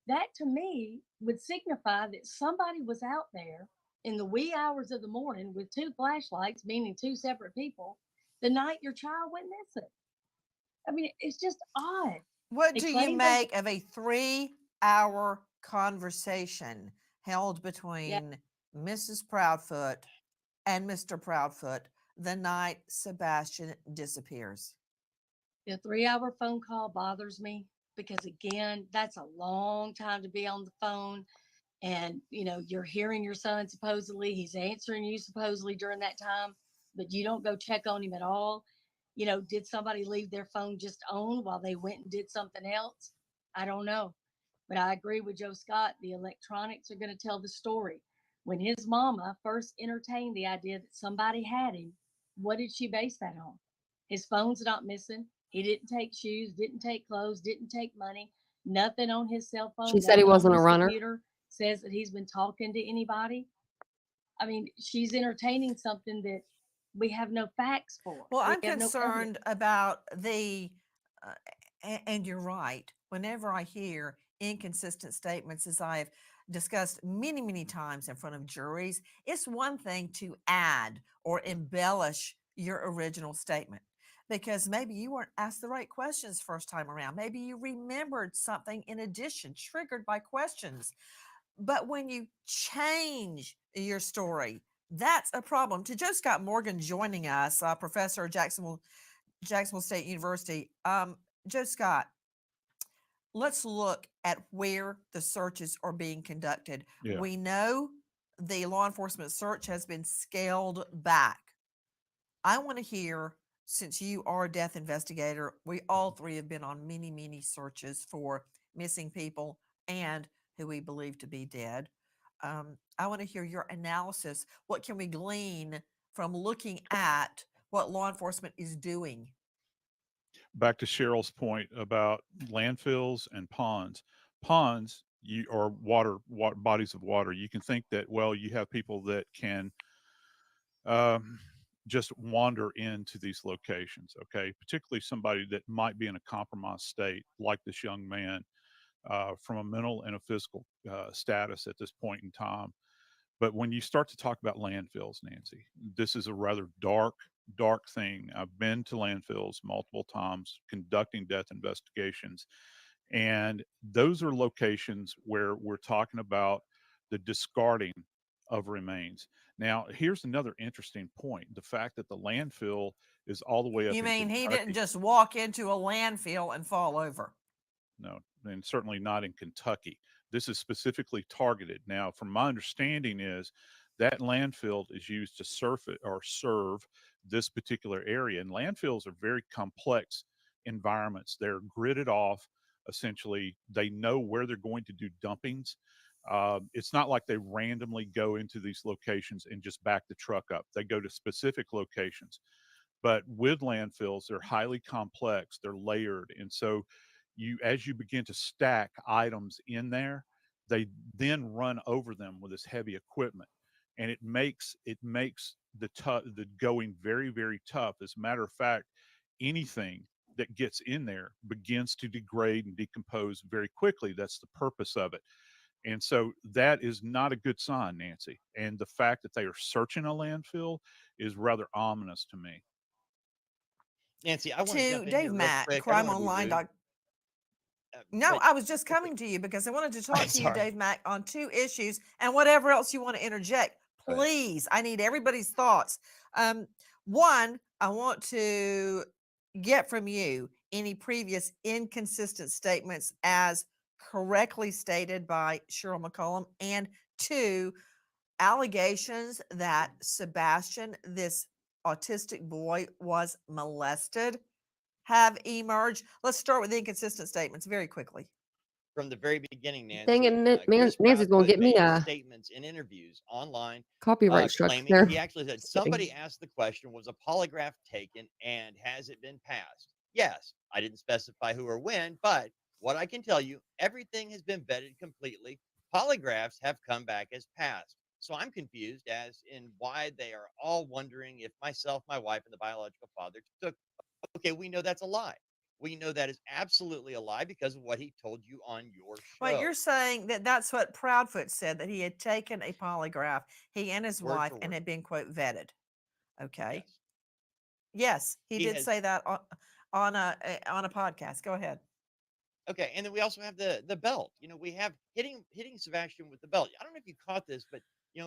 S3: That to me would signify that somebody was out there in the wee hours of the morning with two flashlights, meaning two separate people, the night your child went missing. I mean, it's just odd.
S4: What
S3: They
S4: do you
S3: claim they-
S4: make of a 3-hour conversation held between Mrs. Proudfoot and Mr. Proudfoot the night Sebastian disappears?
S3: The 3-hour phone call bothers me because, again, that's a long time to be on the phone. And, you know, you're hearing your son supposedly, he's answering you supposedly during that time, but you don't go check on him at all. You know, did somebody leave their phone just on while they went and did something else? I don't know. But I agree with Joe Scott. The electronics are going to tell the story. When his mama first entertained the idea that somebody had him, what did she base that on? His phone's not missing. He didn't take shoes, didn't take clothes, didn't take money, nothing on his cell phone.
S1: She said he
S3: nothing on
S1: wasn't a
S3: his
S1: runner.
S3: computer says that he's been talking to anybody. I mean, she's entertaining something that we have no facts for.
S4: Well,
S3: We
S4: I'm
S3: have no
S4: concerned about the, and you're right. Whenever I hear inconsistent statements, as I've discussed many, many times in front of juries, it's one thing to add or embellish your original statement because maybe you weren't asked the right questions first time around. Maybe you remembered something in addition, triggered by questions. But when you change your story, that's a problem. To Joe Scott Morgan joining us, professor at Jacksonville State University. Joe Scott, let's look at where the searches are being conducted.
S9: Yeah.
S4: We know the law enforcement search has been scaled back. I want to hear, since you are a death investigator, we all three have been on many, many searches for missing people and who we believe to be dead. I want to hear your analysis. What can we glean from looking at what law enforcement is doing?
S9: Back to Cheryl's point about landfills and ponds. Ponds, or water, bodies of water. You can think that, well, you have people that can just wander into these locations, okay? Particularly somebody that might be in a compromised state, like this young man, from a mental and a physical status at this point in time. But when you start to talk about landfills, Nancy, this is a rather dark thing. I've been to landfills multiple times conducting death investigations. And those are locations where we're talking about the discarding of remains. Now, here's another interesting point. The fact that the landfill is all the way up
S4: You
S9: in
S4: mean he
S9: Kentucky.
S4: didn't just walk into a landfill and fall over?
S9: No, and certainly not in Kentucky. This is specifically targeted. Now, from my understanding is that landfill is used to serve this particular area. And landfills are very complex environments. They're gridded off. Essentially, they know where they're going to do dumpings. It's not like they randomly go into these locations and just back the truck up. They go to specific locations. But with landfills, they're highly complex. They're layered. And so as you begin to stack items in there, They then run over them with this heavy equipment, and it makes the going very, very tough. As a matter of fact, anything that gets in there begins to degrade and decompose very quickly. That's the purpose of it. And so that is not a good sign, Nancy. And the fact that they are searching a landfill is rather ominous to me.
S8: Nancy, I want to
S4: To
S8: jump in
S4: Dave
S8: here real
S4: Mack,
S8: quick. I don't
S4: Crime
S8: want to be
S4: Online.
S8: rude,
S4: No,
S8: but
S4: I was just
S8: real quick.
S4: coming to you because I wanted to talk to you,
S8: Sorry.
S4: Dave Mack, on 2 issues and whatever else you want to interject.
S8: Go ahead.
S4: Please, I need everybody's thoughts. One, I want to get from you any previous inconsistent statements as correctly stated by Cheryl McCollum, and 2, allegations that Sebastian, this autistic boy, was molested have emerged. Let's start with the inconsistent statements very quickly.
S8: From the very beginning,
S1: Dang it,
S8: Nancy, Chris
S1: Nancy's gonna
S8: Proudfoot
S1: get me
S8: made
S1: a
S8: statements in interviews online
S1: copyright struck
S8: claiming
S1: there.
S8: he actually said
S1: Just kidding.
S8: somebody asked the question, was a polygraph taken and has it been passed? Yes, I didn't specify who or when, but what I can tell you, everything has been vetted completely. Polygraphs have come back as passed. So I'm confused as in why they are all wondering if myself, my wife, and the biological father took. Okay, we know that's a lie. We know that is absolutely a lie because of what he told you on your show.
S4: Wait, you're saying that that's what Proudfoot said, that he had taken a polygraph, he and his
S8: Word
S4: wife,
S8: for
S4: and
S8: word.
S4: had been, quote, vetted. Okay.
S8: Yes.
S4: Yes, he
S8: He
S4: did
S8: has
S4: say that on a podcast. Go ahead.
S8: Okay, and then we also have the belt. We have hitting Sebastian with the belt. I don't know if you caught this, but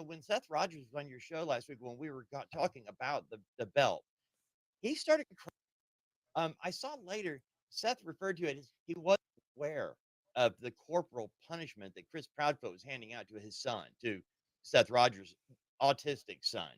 S8: when Seth Rogers was on your show last week when we were talking about the belt, he started crying. I saw later Seth referred to it as he wasn't aware of the corporal punishment that Chris Proudfoot was handing out to his son, to Seth Rogers' autistic son.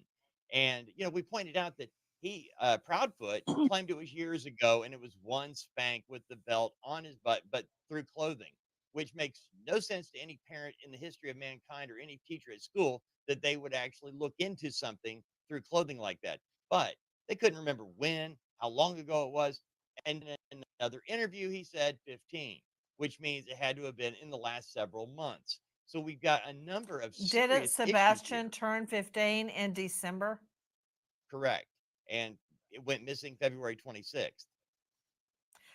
S8: And we pointed out that he Proudfoot claimed it was years ago and it was one spank with the belt on his butt, but through clothing, which makes no sense to any parent in the history of mankind or any teacher at school that they would actually look into something through clothing like that. But they couldn't remember when, how long ago it was. And in another interview, he said 15, which means it had to have been in the last several months. So we've got a number of
S4: Didn't
S8: serious issues
S4: Sebastian
S8: here.
S4: turn 15 in December?
S8: Correct. And it went missing February 26th.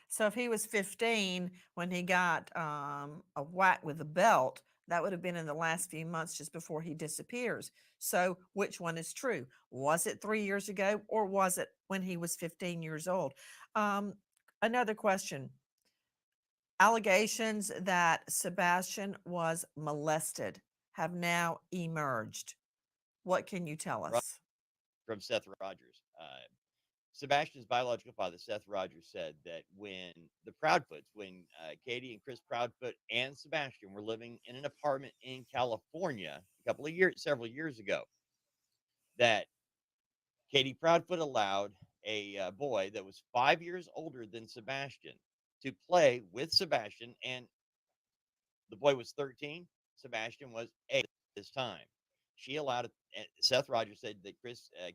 S4: So if he was 15 when he got a whack with a belt, that would have been in the last few months just before he disappears. So which one is true? Was it 3 years ago or was it when he was 15 years old? Another question. Allegations that Sebastian was molested have now emerged. What can you tell us?
S8: From Seth Rogers. Sebastian's biological father, Seth Rogers, said that when the Proudfoots, when Katie and Chris Proudfoot and Sebastian were living in an apartment in California several years ago, that Katie Proudfoot allowed a boy that was 5 years older than Sebastian to play with Sebastian, and the boy was 13. Sebastian was 8 at this time. She allowed, Seth Rogers said that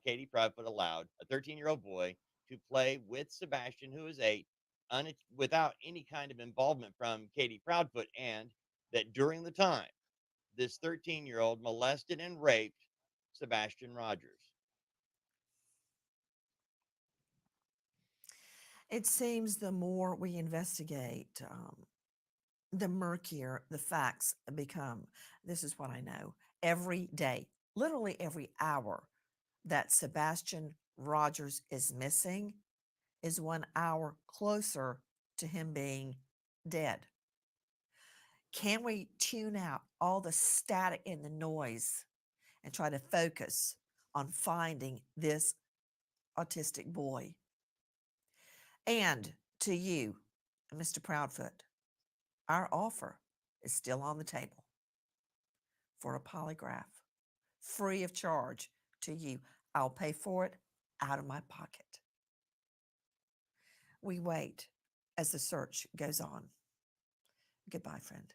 S8: Katie Proudfoot allowed a 13-year-old boy to play with Sebastian, who is 8, without any kind of involvement from Katie Proudfoot, and that during the time, this 13-year-old molested and raped Sebastian Rogers.
S4: It seems the more we investigate, the murkier the facts become. This is what I know. Every day, literally every hour that Sebastian Rogers is missing is 1 hour closer to him being dead. Can we tune out all the static and the noise and try to focus on finding this autistic boy? And to you, Mr. Proudfoot, our offer is still on the table for a polygraph, free of charge to you. I'll pay for it out of my pocket. We wait as the search goes on. Goodbye, friend.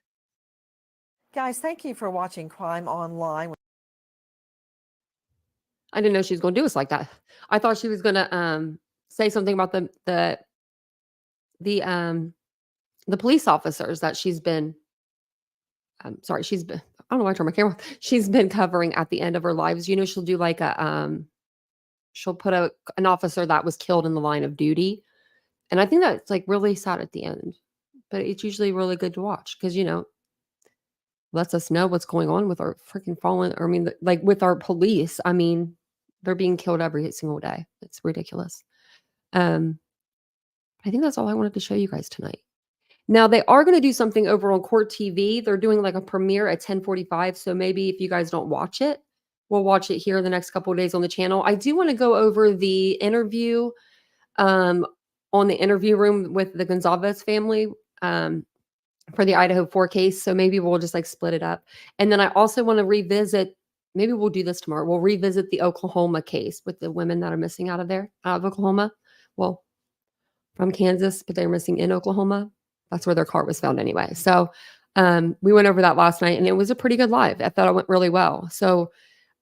S4: Guys, thank you for watching Crime Online.
S1: I didn't know she was going to do us like that. I thought she was going to say something about the police officers that she's been sorry, she's been, I don't know why I turned my camera off. She's been covering at the end of her lives. You know, she'll do like she'll put an officer that was killed in the line of duty. And I think that's like really sad at the end, but it's usually really good to watch because, you know, lets us know what's going on with our freaking fallen, or I mean, like with our police. I mean, they're being killed every single day. It's ridiculous. I think that's all I wanted to show you guys tonight. Now they are going to do something over on Court TV. They're doing like a premiere at 10:45. So maybe if you guys don't watch it, we'll watch it here the next couple of days on the channel. I do want to go over the interview on the interview room with the Gonzalez family for the Idaho 4 case. So maybe we'll just like split it up. And then I also want to revisit, maybe we'll do this tomorrow. We'll revisit the Oklahoma case with the women that are missing out of Oklahoma. Well, from Kansas, but they're missing in Oklahoma. That's where their car was found anyway. So we went over that last night and it was a pretty good live. I thought it went really well. So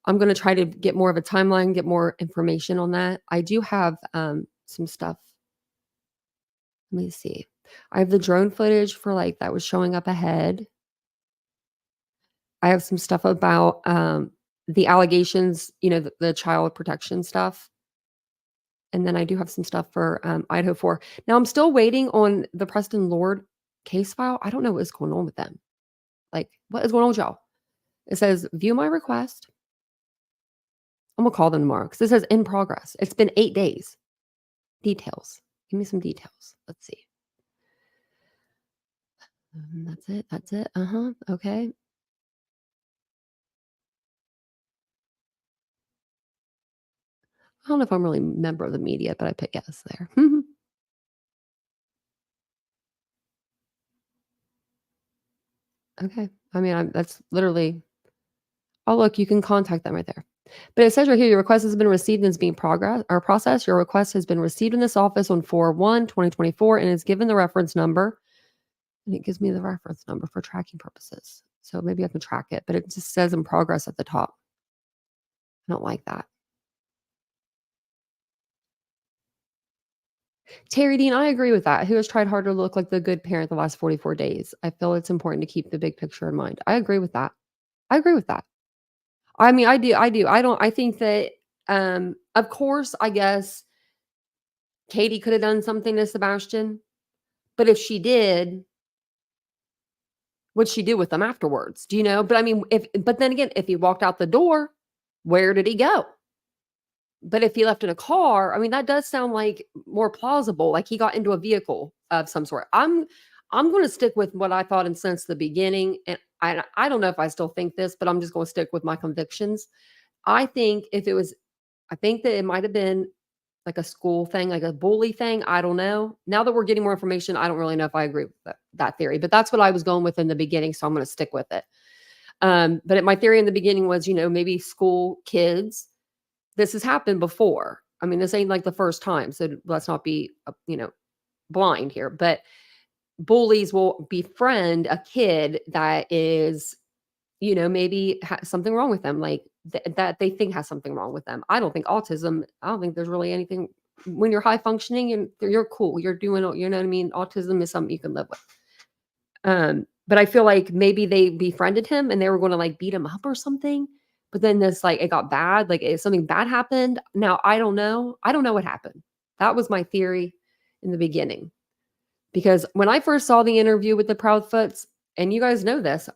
S1: I'm going to try to get more of a timeline, get more information on that. I do have some stuff. Let me see. I have the drone footage for like that was showing up ahead. I have some stuff about the allegations, you know, the child protection stuff. And then I do have some stuff for Idaho 4. Now I'm still waiting on the Preston Lord case file. I don't know what's going on with them. Like, what is going on with y'all? It says, view my request. I'm going to call them tomorrow because it says in progress. It's been 8 days. Details. Give me some details. Let's see. That's it. That's it. Okay. I don't know if I'm really a member of the media, but I put yes there. Okay. I mean, that's literally, oh, look, you can contact them right there. But it says right here, your request has been received and is being processed. Your request has been received in this office on 4/1/2024 and is given the reference number. And it gives me the reference number for tracking purposes. So maybe I can track it, but it just says in progress at the top. I don't like that. Terry Dean, I agree with that. Who has tried hard to look like the good parent the last 44 days? I feel it's important to keep the big picture in mind. I agree with that. I agree with that. I mean, I do. I think that, of course, I guess Katie could have done something to Sebastian, but if she did, what'd she do with them afterwards? Do you know? But I mean, but then again, if he walked out the door, where did he go? But if he left in a car, I mean, that does sound like more plausible. Like he got into a vehicle of some sort. I'm going to stick with what I thought and since the beginning. And I don't know if I still think this, but I'm just going to stick with my convictions. I think I think that it might have been like a school thing, like a bully thing. I don't know. Now that we're getting more information, I don't really know if I agree with that theory, but that's what I was going with in the beginning. So I'm going to stick with it. But my theory in the beginning was, you know, maybe school kids, this has happened before. I mean, this ain't like the first time. So let's not be, you know, blind here, but bullies will befriend a kid that is, you know, maybe something wrong with them, like that they think has something wrong with them. I don't think there's really anything when you're high functioning and you're cool. You're doing, you know what I mean? Autism is something you can live with. But I feel like maybe they befriended him and they were going to like beat him up or something. But then this, like, it got bad. Like if something bad happened. Now, I don't know. I don't know what happened. That was my theory in the beginning. Because when I first saw the interview with the Proudfoots, and you guys know this,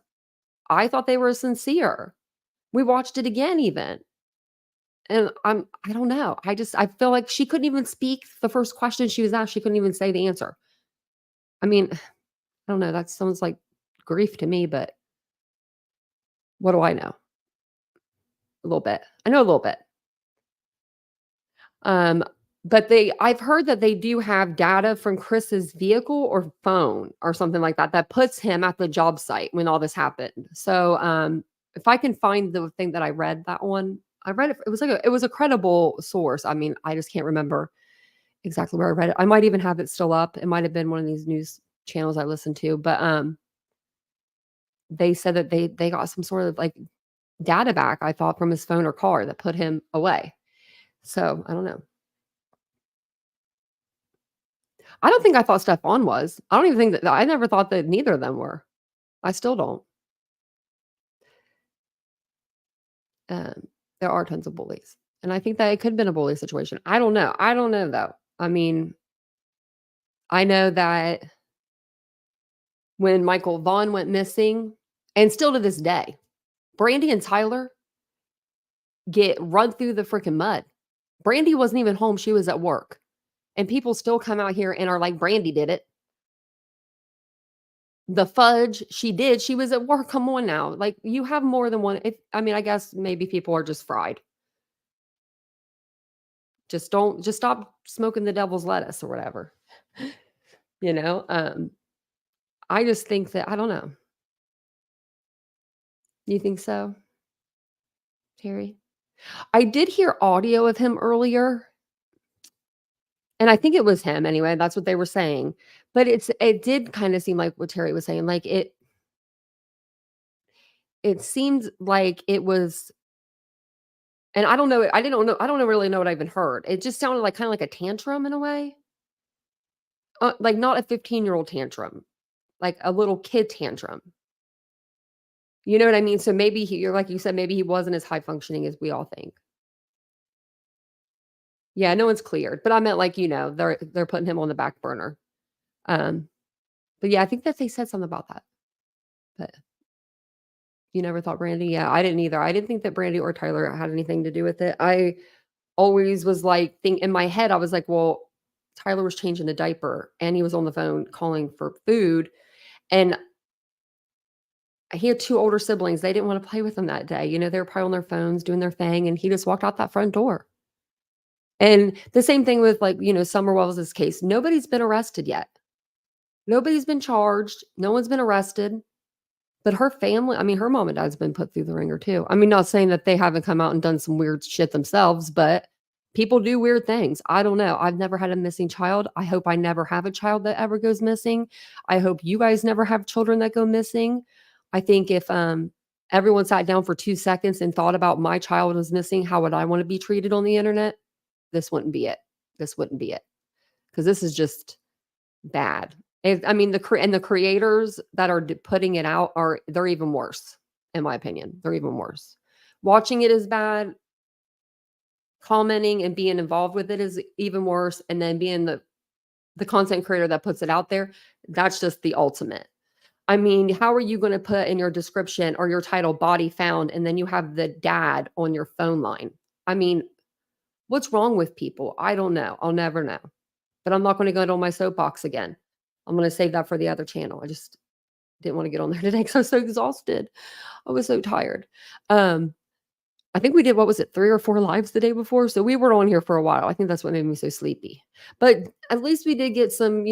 S1: I thought they were sincere. We watched it again even. And I don't know. I feel like she couldn't even speak the first question she was asked. She couldn't even say the answer. I mean, I don't know. That sounds like grief to me, but what do I know? A little bit. I know a little bit. But I've heard that they do have data from Chris's vehicle or phone or something like that, that puts him at the job site when all this happened. So, if I can find the thing that I read, that one, I read it. It was like it was a credible source. I mean, I just can't remember exactly where I read it. I might even have it still up. It might have been one of these news channels I listened to, but, they said that they got some sort of like data back, I thought, from his phone or car that put him away. So I don't know. I don't think I thought Stephon was. I don't even think that I never thought that neither of them were. I still don't. there are tons of bullies. And I think that it could have been a bully situation. I don't know. I don't know though. I mean, I know that when Michael Vaughn went missing, and still to this day, Brandy and Tyler get run through the freaking mud. Brandy wasn't even home. She was at work. And people still come out here and are like, Brandy did it. The fudge, she did. She was at work. Come on now. Like, you have more than one. I guess maybe people are just fried. Just stop smoking the devil's lettuce or whatever. You know? I just think that, I don't know. You think so, Terry? I did hear audio of him earlier. And I think it was him anyway. That's what they were saying. But it did kind of seem like what Terry was saying. Like it seemed like it was, and I don't know. I don't really know what I even heard. It just sounded like kind of like a tantrum in a way. Like not a 15-year-old tantrum, like a little kid tantrum. You know what I mean? So maybe you're like you said, maybe he wasn't as high functioning as we all think. Yeah, no one's cleared, but I meant like, they're putting him on the back burner. But yeah, I think that they said something about that. But you never thought Brandy? Yeah, I didn't either. I didn't think that Brandy or Tyler had anything to do with it. I always was like, in my head, I was like, well, Tyler was changing a diaper and he was on the phone calling for food. And he had 2 older siblings. They didn't want to play with him that day. They were probably on their phones doing their thing. And he just walked out that front door. And the same thing with Summer Wells' case. Nobody's been arrested yet. Nobody's been charged. No one's been arrested. But her family, her mom and dad's been put through the ringer too. Not saying that they haven't come out and done some weird shit themselves, but people do weird things. I don't know. I've never had a missing child. I hope I never have a child that ever goes missing. I hope you guys never have children that go missing. I think if everyone sat down for 2 seconds and thought about my child was missing, how would I want to be treated on the internet? This wouldn't be it. This wouldn't be it. Because this is just bad. The creators that are putting it out they're even worse, in my opinion. They're even worse. Watching it is bad. Commenting and being involved with it is even worse. And then being the content creator that puts it out there, that's just the ultimate. How are you going to put in your description or your title, body found, and then you have the dad on your phone line? What's wrong with people? I don't know. I'll never know. But I'm not going to go on my soapbox again. I'm going to save that for the other channel. I just didn't want to get on there today because I was so exhausted. I was so tired. I think we did, 3 or 4 lives the day before? So we were on here for a while. I think that's what made me so sleepy. But at least we did get some,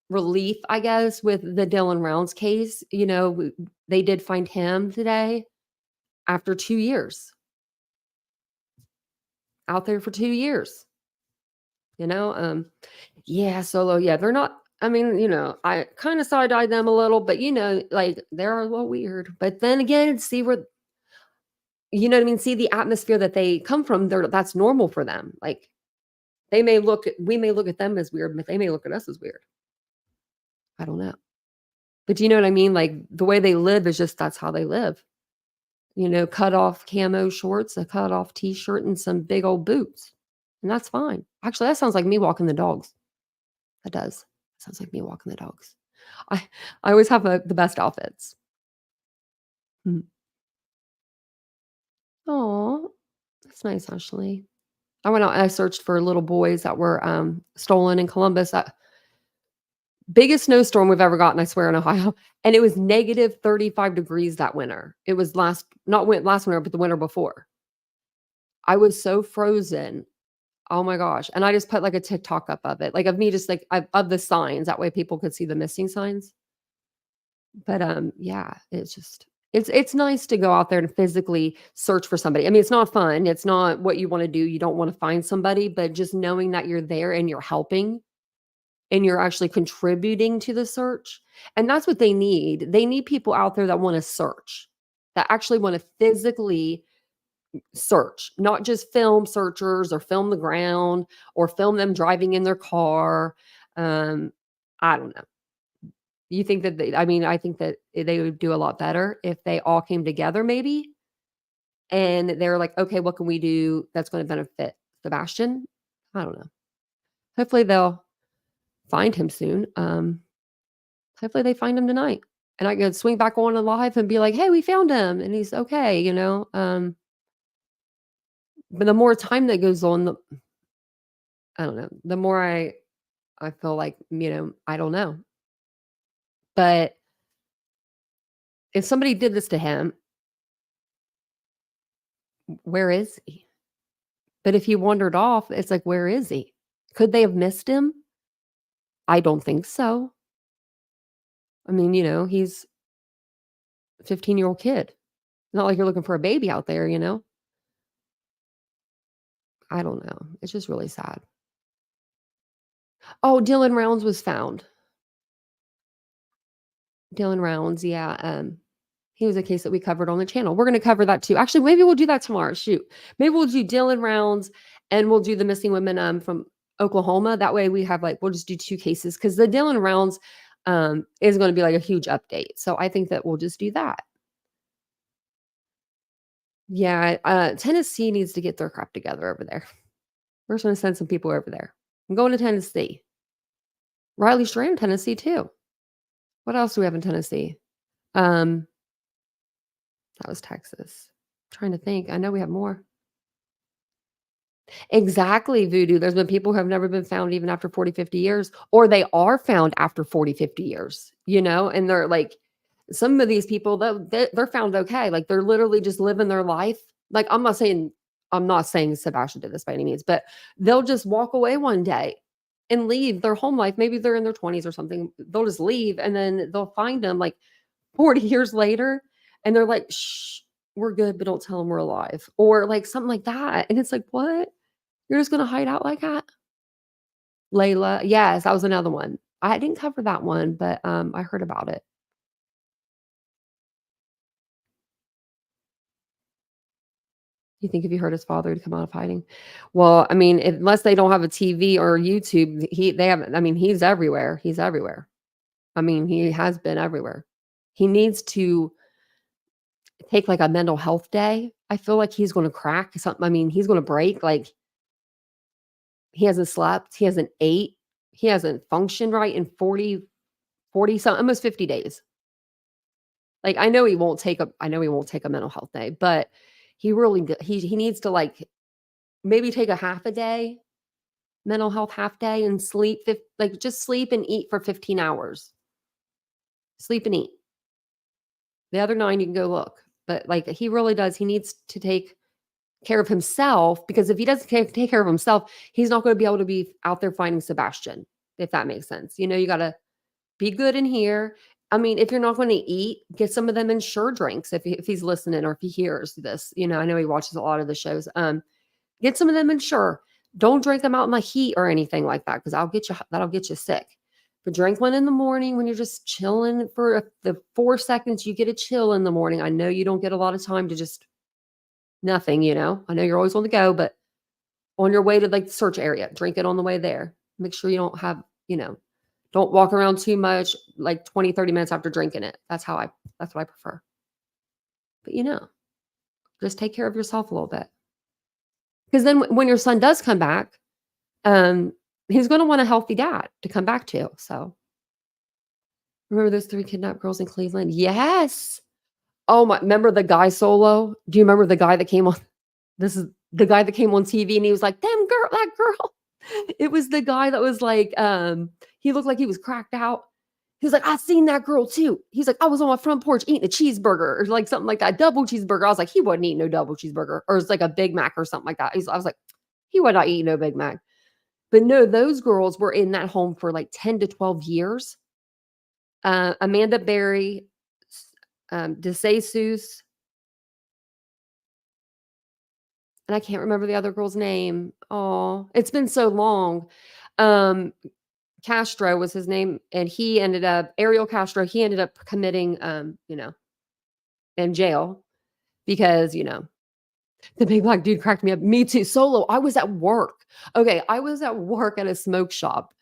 S1: relief, I guess, with the Dylan Rounds case. They did find him today after 2 years. Out there for 2 years. Yeah, Solo. Yeah, they're not. I kind of side-eyed them a little, but they're a little weird. But then again, see where, see the atmosphere that they come from. That's normal for them. Like we may look at them as weird, but they may look at us as weird. I don't know. But do you know what I mean? Like the way they live is just, that's how they live. Cut off camo shorts, a cut off t-shirt, and some big old boots. And that's fine. Actually, that sounds like me walking the dogs. That does. Sounds like me walking the dogs. I always have the best outfits. Oh, that's nice, Ashley. I went out and I searched for little boys that were stolen in Columbus. Biggest snowstorm we've ever gotten, I swear, in Ohio. And it was negative 35 degrees that winter. It was not last winter, but the winter before. I was so frozen. Oh my gosh. And I just put like a TikTok up of it. Like of me just of the signs. That way people could see the missing signs. But yeah, it's nice to go out there and physically search for somebody. It's not fun. It's not what you want to do. You don't want to find somebody, but just knowing that you're there and you're helping and you're actually contributing to the search. And that's what they need. They need people out there that want to search, that actually want to physically search, not just film searchers or film the ground or film them driving in their car. I don't know. You think that I think that they would do a lot better if they all came together, maybe, And they're like, okay, what can we do that's going to benefit Sebastian? I don't know. Hopefully they'll find him soon. Hopefully they find him tonight. And I could swing back on live and be like, hey, we found him and he's okay, you know. But the more time that goes on, I don't know, the more I feel like, you know, I don't know. But if somebody did this to him, where is he? But if he wandered off, it's like, where is he? Could they have missed him? I don't think so. I mean, you know, he's a 15-year-old kid. Not like you're looking for a baby out there, you know? I don't know. It's just really sad. Oh, Dylan Rounds was found. Dylan Rounds, yeah. He was a case that we covered on the channel. We're going to cover that too. Actually, maybe we'll do that tomorrow. Shoot. Maybe we'll do Dylan Rounds and we'll do the missing women from Oklahoma. That way we have we'll just do 2 cases because the Dylan Rounds is going to be like a huge update. So I think that we'll just do that. Yeah, Tennessee needs to get their crap together over there. We're just going to send some people over there. I'm going to Tennessee. Riley Strand, Tennessee too. What else do we have in Tennessee? That was Texas. I'm trying to think. I know we have more. Exactly, Voodoo. There's been people who have never been found even after 40, 50 years, or they are found after 40, 50 years, you know, and they're like, some of these people, they're found okay. Like they're literally just living their life. Like I'm not saying Sebastian did this by any means, but they'll just walk away one day and leave their home life. Maybe they're in their 20s or something. They'll just leave and then they'll find them like 40 years later and they're like, shh, we're good, but don't tell them we're alive. Or like something like that. And it's like, what? You're just going to hide out like that? Layla. Yes, that was another one. I didn't cover that one, but I heard about it. You think if you hurt his father, he'd come out of hiding? Well, I mean, unless they don't have a TV or YouTube, he's everywhere. He's everywhere. I mean, he has been everywhere. He needs to take like a mental health day. I feel like he's going to crack something. I mean, he's going to break. Like he hasn't slept. He hasn't ate. He hasn't functioned right in 40 something, almost 50 days. Like I know he won't take a mental health day, but he needs to like maybe take a half a day, mental health half day and sleep, just sleep and eat for 15 hours. Sleep and eat. The other 9 you can go look, but like he really does. He needs to take care of himself because if he doesn't take care of himself, he's not going to be able to be out there finding Sebastian, if that makes sense. You know, you got to be good in here. I mean, if you're not going to eat, get some of them Ensure drinks if he's listening or if he hears this. You know, I know he watches a lot of the shows. Get some of them Ensure. Don't drink them out in the heat or anything like that because that'll get you sick. But drink one in the morning when you're just chilling for the 4 seconds you get a chill in the morning. I know you don't get a lot of time to just nothing, you know. I know you're always on the go, but on your way to like the search area, drink it on the way there. Make sure you don't have, you know, don't walk around too much, like 20, 30 minutes after drinking it. That's what I prefer. But you know, just take care of yourself a little bit. Because then when your son does come back, he's going to want a healthy dad to come back to. So remember those 3 kidnapped girls in Cleveland? Yes. Oh my, remember the guy solo? Do you remember the guy that came on? This is the guy that came on TV and he was like, that girl. It was the guy that was like, he looked like he was cracked out. He was like, I seen that girl too. He's like, I was on my front porch eating a cheeseburger or like something like that, double cheeseburger. I was like, he wasn't eating no double cheeseburger or it's like a Big Mac or something like that. I was like, he would not eat no Big Mac. But no, those girls were in that home for like 10 to 12 years. Amanda Berry, DeSasus, and I can't remember the other girl's name. Oh, it's been so long. Castro was his name, and he ended up, Ariel Castro, he ended up committing, you know, in jail because, you know, the big black dude cracked me up. Me too. Solo. I was at work. Okay. I was at work at a smoke shop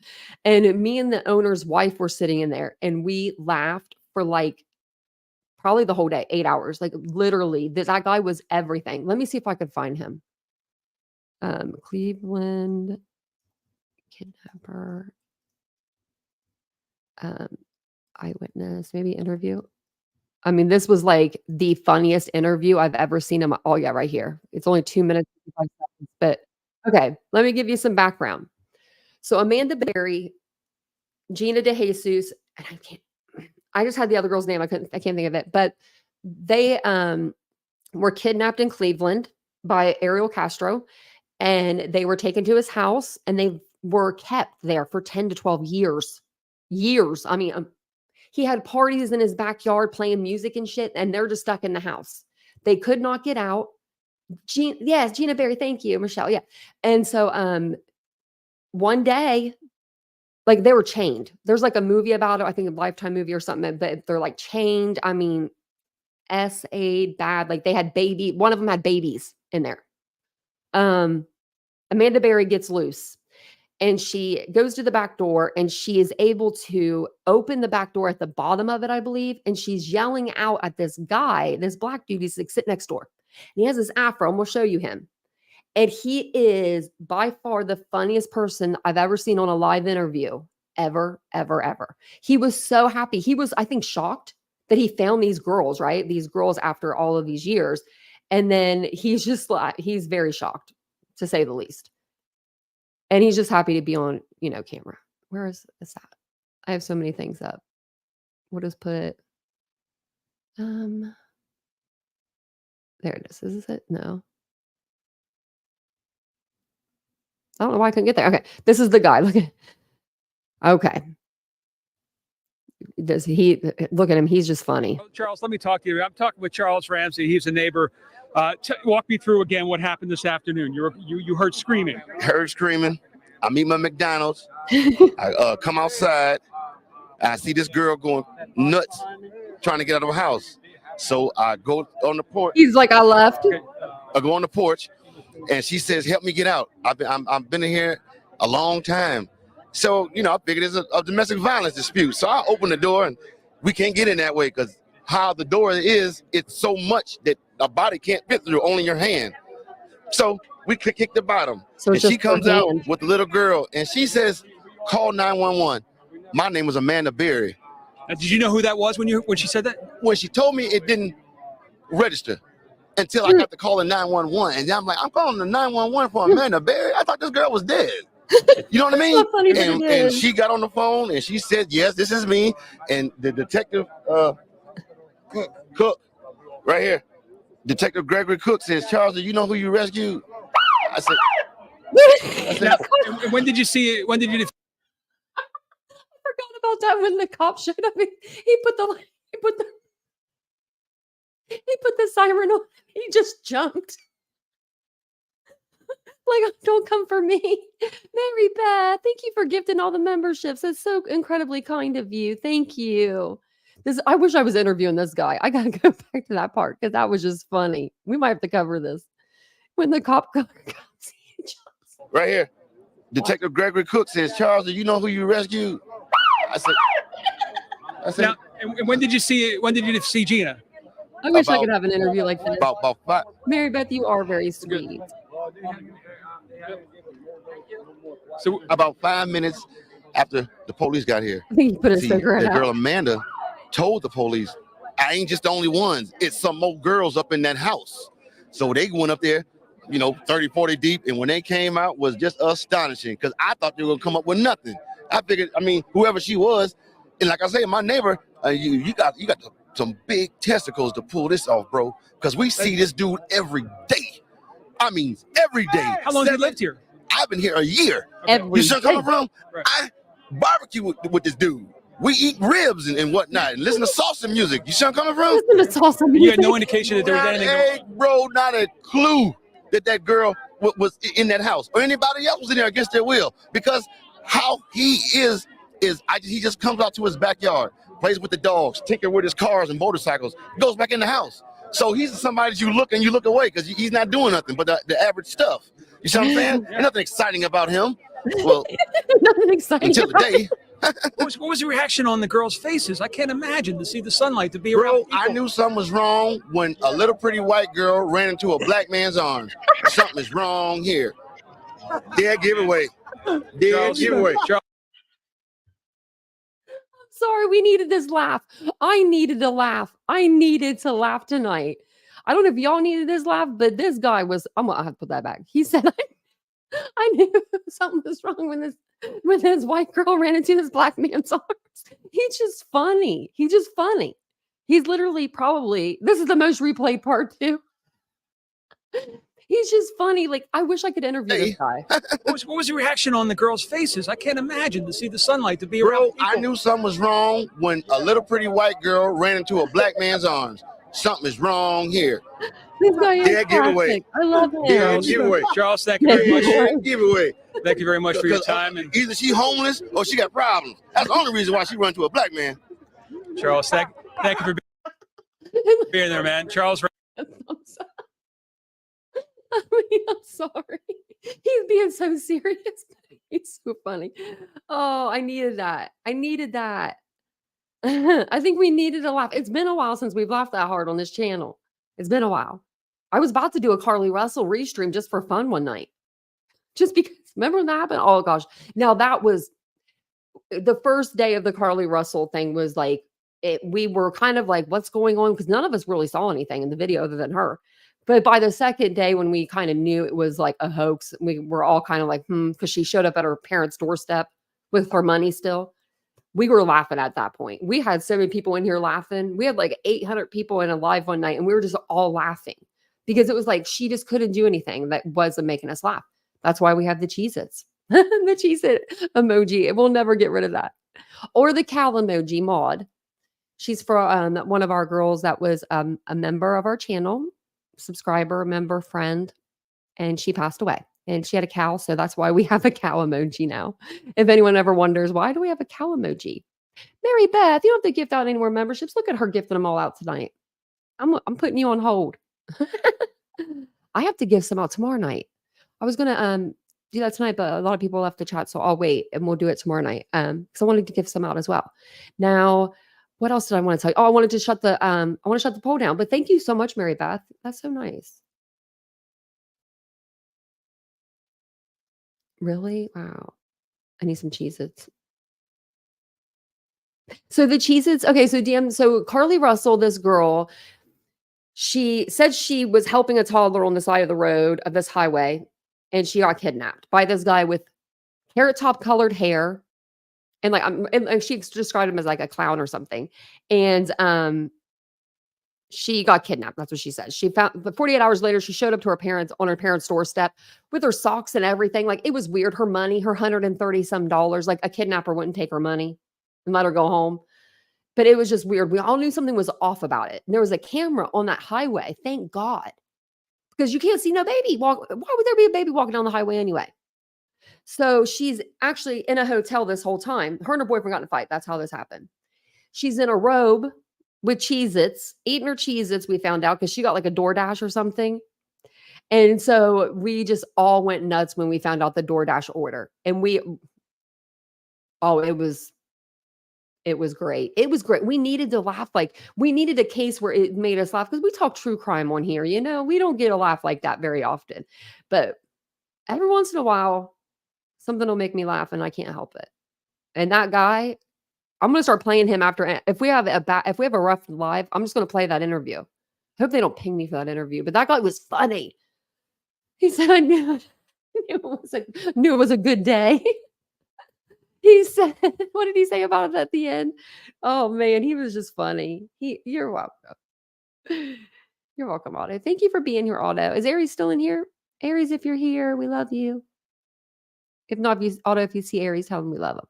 S1: and me and the owner's wife were sitting in there and we laughed for like probably the whole day, 8 hours. Like literally, that guy was everything. Let me see if I could find him. Cleveland kidnapper, eyewitness, maybe interview. I mean, this was like the funniest interview I've ever seen him. Oh yeah, right here. It's only 2 minutes, 55 seconds, but okay, let me give you some background. So Amanda Berry, Gina DeJesus, and I just had the other girl's name. I can't think of it, but they were kidnapped in Cleveland by Ariel Castro, and they were taken to his house, and they were kept there for 10 to 12 years. I mean, he had parties in his backyard playing music and shit, and they're just stuck in the house. They could not get out. Yes, Gina Berry, thank you, Michelle. Yeah. And so one day, like they were chained. There's like a movie about it, I think a Lifetime movie or something, but they're like chained. I mean, bad. Like they had one of them had babies in there. Amanda Berry gets loose. And she goes to the back door and she is able to open the back door at the bottom of it, I believe. And she's yelling out at this guy, this black dude, he's like sitting next door. And he has this afro, and we'll show you him. And he is by far the funniest person I've ever seen on a live interview, ever. He was so happy. He was, I think, shocked that he found these girls, right? These girls after all of these years. And then he's just like, he's very shocked, to say the least. And he's just happy to be on, camera. Where is that? I have so many things up. What is put? There it is. Is this it? No. I don't know why I couldn't get there. Okay. This is the guy. Look at. Okay. Look at him. He's just funny.
S10: Oh, Charles, let me talk to you. I'm talking with Charles Ramsey. He's a neighbor. Walk me through again what happened this afternoon. You heard screaming.
S11: Heard screaming. I meet my McDonald's. I come outside. I see this girl going nuts, trying to get out of her house. So I go on the porch.
S1: He's like, I left.
S11: I go on the porch, and she says, "Help me get out. I've been in here a long time." So I figured it's a domestic violence dispute. So I open the door, and we can't get in that way because how the door is, it's so much that a body can't fit through, only your hand. So we kick the bottom. So and she comes out with the little girl, and she says, "Call 911." My name was Amanda Berry.
S10: Did you know who that was when she said that?
S11: When she told me, it didn't register until I got the call in 911. And I'm like, I'm calling the 911 for Amanda Berry. I thought this girl was dead. You know what I mean?
S1: So funny that
S11: and she got on the phone and she said, "Yes, this is me." And the detective Cook, right here, Detective Gregory Cook says, "Charles, do you know who you rescued?" I said,
S10: now, and when did you see it? When did you?
S1: I forgot about that when the cop showed up. He put the siren on. He just jumped. Like, don't come for me. Mary Beth, thank you for gifting all the memberships. That's so incredibly kind of you. Thank you. I wish I was interviewing this guy. I got to go back to that part because that was just funny. We might have to cover this. When the cop comes, he jumps.
S11: Right here, Detective Gregory Cook says, "Charles, do you know who you rescued?" I said.
S10: Now, and when did you see it? When did you see Gina?
S1: I wish I could have an interview like this.
S11: About 5.
S1: Mary Beth, you are very sweet.
S11: So about 5 minutes after the police got here,
S1: I think he put his cigarette
S11: the
S1: out.
S11: girl Amanda told the police, "I ain't just the only ones. It's some more girls up in that house." So they went up there, 30, 40 deep. And when they came out, was just astonishing because I thought they were going to come up with nothing. I figured, whoever she was, and like I say, my neighbor, you got some big testicles to pull this off, bro, because we see this dude every day. Every day.
S10: How long have you lived here?
S11: I've been here a year.
S1: Every
S11: You see where I'm coming from?
S10: Right.
S11: I barbecue with this dude. We eat ribs and whatnot and listen to salsa music. You see where I'm coming from?
S1: Listen to salsa
S10: You
S1: music.
S10: had no indication that there was
S11: Not
S10: anything.
S11: not a clue that girl was in that house or anybody else was in there against their will, because how he is he just comes out to his backyard, plays with the dogs, tinker with his cars and motorcycles, goes back in the house. So he's somebody that you look away because he's not doing nothing but the average stuff. You see what I'm saying? There's nothing exciting about him. Well,
S1: Nothing exciting.
S11: until today.
S10: What was the reaction on the girls' faces? I can't imagine to see the sunlight, to be
S11: Bro,
S10: around
S11: I
S10: people.
S11: knew something was wrong when a little pretty white girl ran into a black man's arms. Something is wrong here. Dead giveaway. Dead
S10: Charles,
S11: giveaway.
S10: Charles,
S1: Sorry, we needed this laugh. I needed to laugh. I needed to laugh tonight. I don't know if y'all needed this laugh, but this guy was, I'm gonna have to put that back. He said, I knew something was wrong when this white girl ran into this black man's arms. He's just funny. He's just funny. He's literally probably, this is the most replayed part too. He's just funny. Like, I wish I could interview this guy.
S10: what was the reaction on the girls' faces? I can't imagine to see the sunlight, to be around
S11: Bro,
S10: people.
S11: I knew something was wrong when a little pretty white girl ran into a black man's arms. Something is wrong here.
S1: This guy is
S11: Dead giveaway.
S1: classic. I love him.
S11: Dead giveaway.
S10: Charles, thank you very much.
S11: Dead giveaway.
S10: Thank you very much for your time. And
S11: Either she homeless or she got problems. That's the only reason why she run to a black man.
S10: Charles, thank you for being there, man. Charles.
S1: I'm sorry. I'm sorry. He's being so serious. He's so funny. Oh, I needed that. I needed that. I think we needed to laugh. It's been a while since we've laughed that hard on this channel. It's been a while. I was about to do a Carly Russell restream just for fun one night. Just because, remember when that happened? Oh gosh. Now that was the first day of the Carly Russell thing was like, we were kind of like, what's going on? Because none of us really saw anything in the video other than her. But by the second day, when we kind of knew it was like a hoax, we were all kind of like, because she showed up at her parents' doorstep with her money still. We were laughing at that point. We had so many people in here laughing. We had like 800 people in a live one night, and we were just all laughing because it was like she just couldn't do anything that wasn't making us laugh. That's why we have the Cheez-Its, the Cheez-It emoji. We'll never get rid of that. Or the cow emoji, Maud. She's from one of our girls that was a member of our channel, subscriber, member, friend, and she passed away. And she had a cow, so that's why we have a cow emoji now. If anyone ever wonders, why do we have a cow emoji? Mary Beth, you don't have to gift out any more memberships. Look at her gifting them all out tonight. I'm putting you on hold. I have to give some out tomorrow night. I was gonna do that tonight, but a lot of people left the chat, so I'll wait and we'll do it tomorrow night. Because I wanted to give some out as well. Now, what else did I want to tell you? Oh, I wanted to shut the poll down. But thank you so much, Mary Beth. That's so nice. Really? Wow. I need some Cheez-Its. So the Cheez-Its, okay, so Carly Russell, this girl, she said she was helping a toddler on the side of the road of this highway, and she got kidnapped by this guy with carrot top colored hair. And like, and she described him as like a clown or something. And she got kidnapped. That's what she said. She found, but 48 hours later, she showed up to her parents on her parents' doorstep with her socks and everything. Like, it was weird. Her money, her $130 some, like a kidnapper wouldn't take her money and let her go home. But it was just weird. We all knew something was off about it. And there was a camera on that highway. Thank God. Because you can't see no baby walk. Why would there be a baby walking down the highway anyway? So she's actually in a hotel this whole time. Her and her boyfriend got in a fight. That's how this happened. She's in a robe with Cheez-Its, eating her Cheez-Its, we found out, because she got like a DoorDash or something. And so we just all went nuts when we found out the DoorDash order. And it was great. It was great. We needed to laugh. Like, we needed a case where it made us laugh, because we talk true crime on here. You know, we don't get a laugh like that very often. But every once in a while, something will make me laugh and I can't help it. And that guy, I'm going to start playing him after. If we have a rough live, I'm just going to play that interview. I hope they don't ping me for that interview. But that guy was funny. He said, I knew it was a good day. He said, what did he say about it at the end? Oh man, he was just funny. You're welcome. You're welcome, Otto. Thank you for being here, Otto. Is Aries still in here? Aries, if you're here, we love you. If not, Otto, if you see Aries, tell him we love him.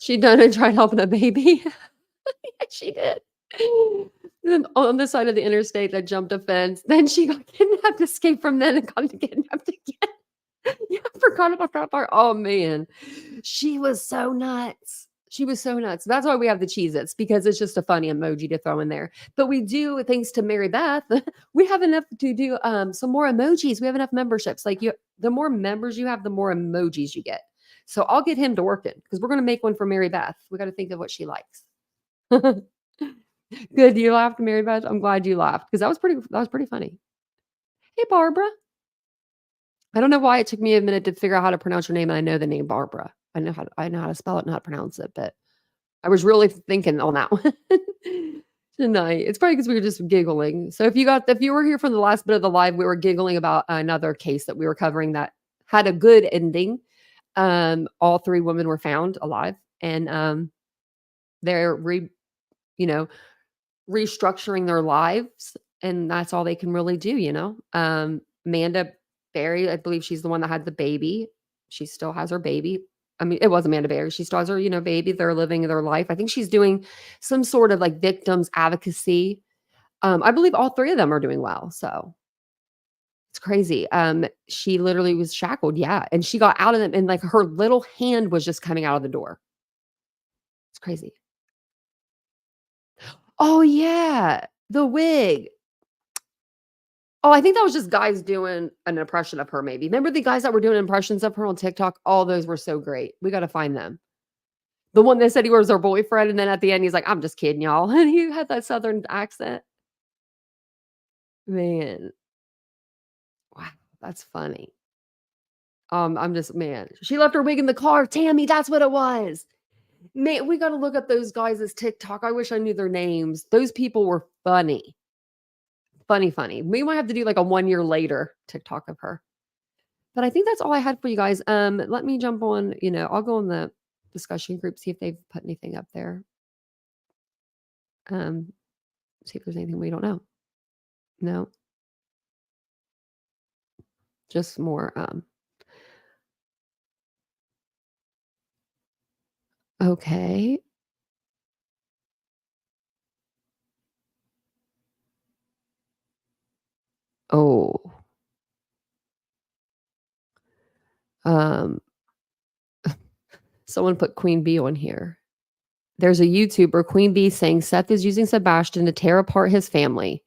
S1: She done and tried helping a baby. Yeah, she did. Then on the side of the interstate that jumped a fence. Then she got kidnapped, escaped from then, and got kidnapped again. Yeah, I forgot about that part. Oh man, she was so nuts. She was so nuts. That's why we have the Cheez-Its, because it's just a funny emoji to throw in there. But we do, thanks to Mary Beth, we have enough to do some more emojis. We have enough memberships. Like, the more members you have, the more emojis you get. So I'll get him to work it because we're going to make one for Mary Beth. We got to think of what she likes. Good. You laughed, Mary Beth. I'm glad you laughed because that was pretty funny. Hey, Barbara. I don't know why it took me a minute to figure out how to pronounce your name, and I know the name Barbara. I know how to spell it and how to pronounce it, but I was really thinking on that one tonight. It's probably because we were just giggling. So if you were here for the last bit of the live, we were giggling about another case that we were covering that had a good ending. All 3 women were found alive, and they're restructuring their lives, and that's all they can really do. Amanda Berry, I believe she's the one that had the baby. She still has her baby. I mean, it was Amanda Berry. She still has her, baby. They're living their life. I think she's doing some sort of like victims advocacy. I believe all 3 of them are doing well. So it's crazy. She literally was shackled. Yeah. And she got out of them and like her little hand was just coming out of the door. It's crazy. Oh yeah. The wig. Oh, I think that was just guys doing an impression of her, maybe. Remember the guys that were doing impressions of her on TikTok? All those were so great. We got to find them. The one that said he was her boyfriend, and then at the end, he's like, I'm just kidding, y'all. And he had that Southern accent. Man. Wow, that's funny. Man, she left her wig in the car. Tammy, that's what it was. Man, we got to look up those guys' TikTok. I wish I knew their names. Those people were funny. Funny. We might have to do like a 1 year later TikTok of her. But I think that's all I had for you guys. Let me jump on, I'll go on the discussion group, see if they've put anything up there. See if there's anything we don't know. No. Just more okay. Oh. Someone put Queen Bee on here. There's a YouTuber, Queen Bee, saying Seth is using Sebastian to tear apart his family.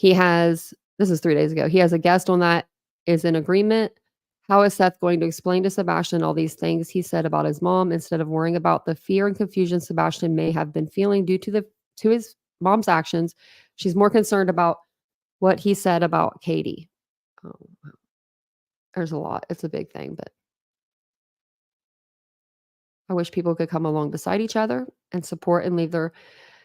S1: This is 3 days ago. He has a guest on that is in agreement. How is Seth going to explain to Sebastian all these things he said about his mom instead of worrying about the fear and confusion Sebastian may have been feeling due to his mom's actions? She's more concerned about what he said about Katie. Oh, wow. There's a lot. It's a big thing, but I wish people could come along beside each other and support and leave their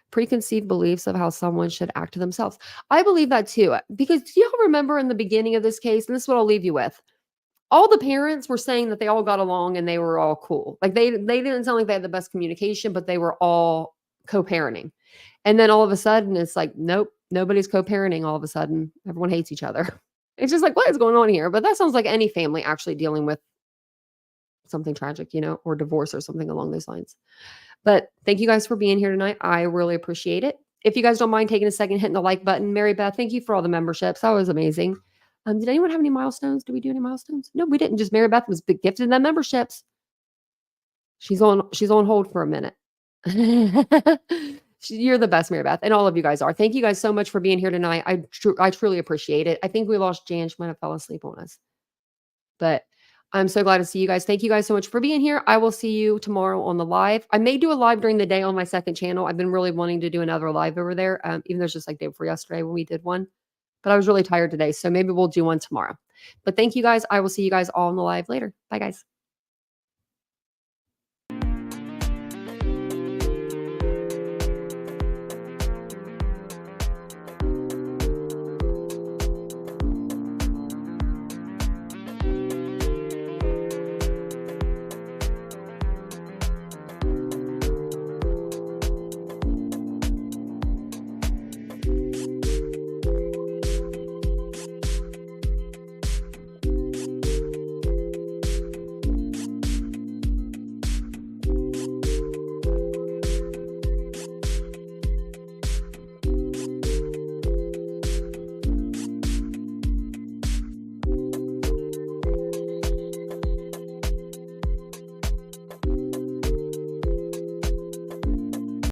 S1: preconceived beliefs of how someone should act to themselves. I believe that too, because do y'all remember in the beginning of this case, and this is what I'll leave you with, all the parents were saying that they all got along and they were all cool. Like they didn't sound like they had the best communication, but they were all co-parenting. And then all of a sudden it's like, nope, nobody's co-parenting all of a sudden. Everyone hates each other. It's just like, what is going on here? But that sounds like any family actually dealing with something tragic, or divorce or something along those lines. But thank you guys for being here tonight. I really appreciate it. If you guys don't mind taking a second, hitting the like button. Mary Beth, thank you for all the memberships. That was amazing. Did anyone have any milestones? Did we do any milestones? No, we didn't. Just Mary Beth was gifted them memberships. She's on hold for a minute. You're the best, Mary Beth, and all of you guys are. Thank you guys so much for being here tonight. I truly appreciate it. I think we lost Jan. She might have fell asleep on us. But I'm so glad to see you guys. Thank you guys so much for being here. I will see you tomorrow on the live. I may do a live during the day on my second channel. I've been really wanting to do another live over there, even though it's just like day before yesterday when we did one. But I was really tired today, so maybe we'll do one tomorrow. But thank you guys. I will see you guys all on the live later. Bye, guys.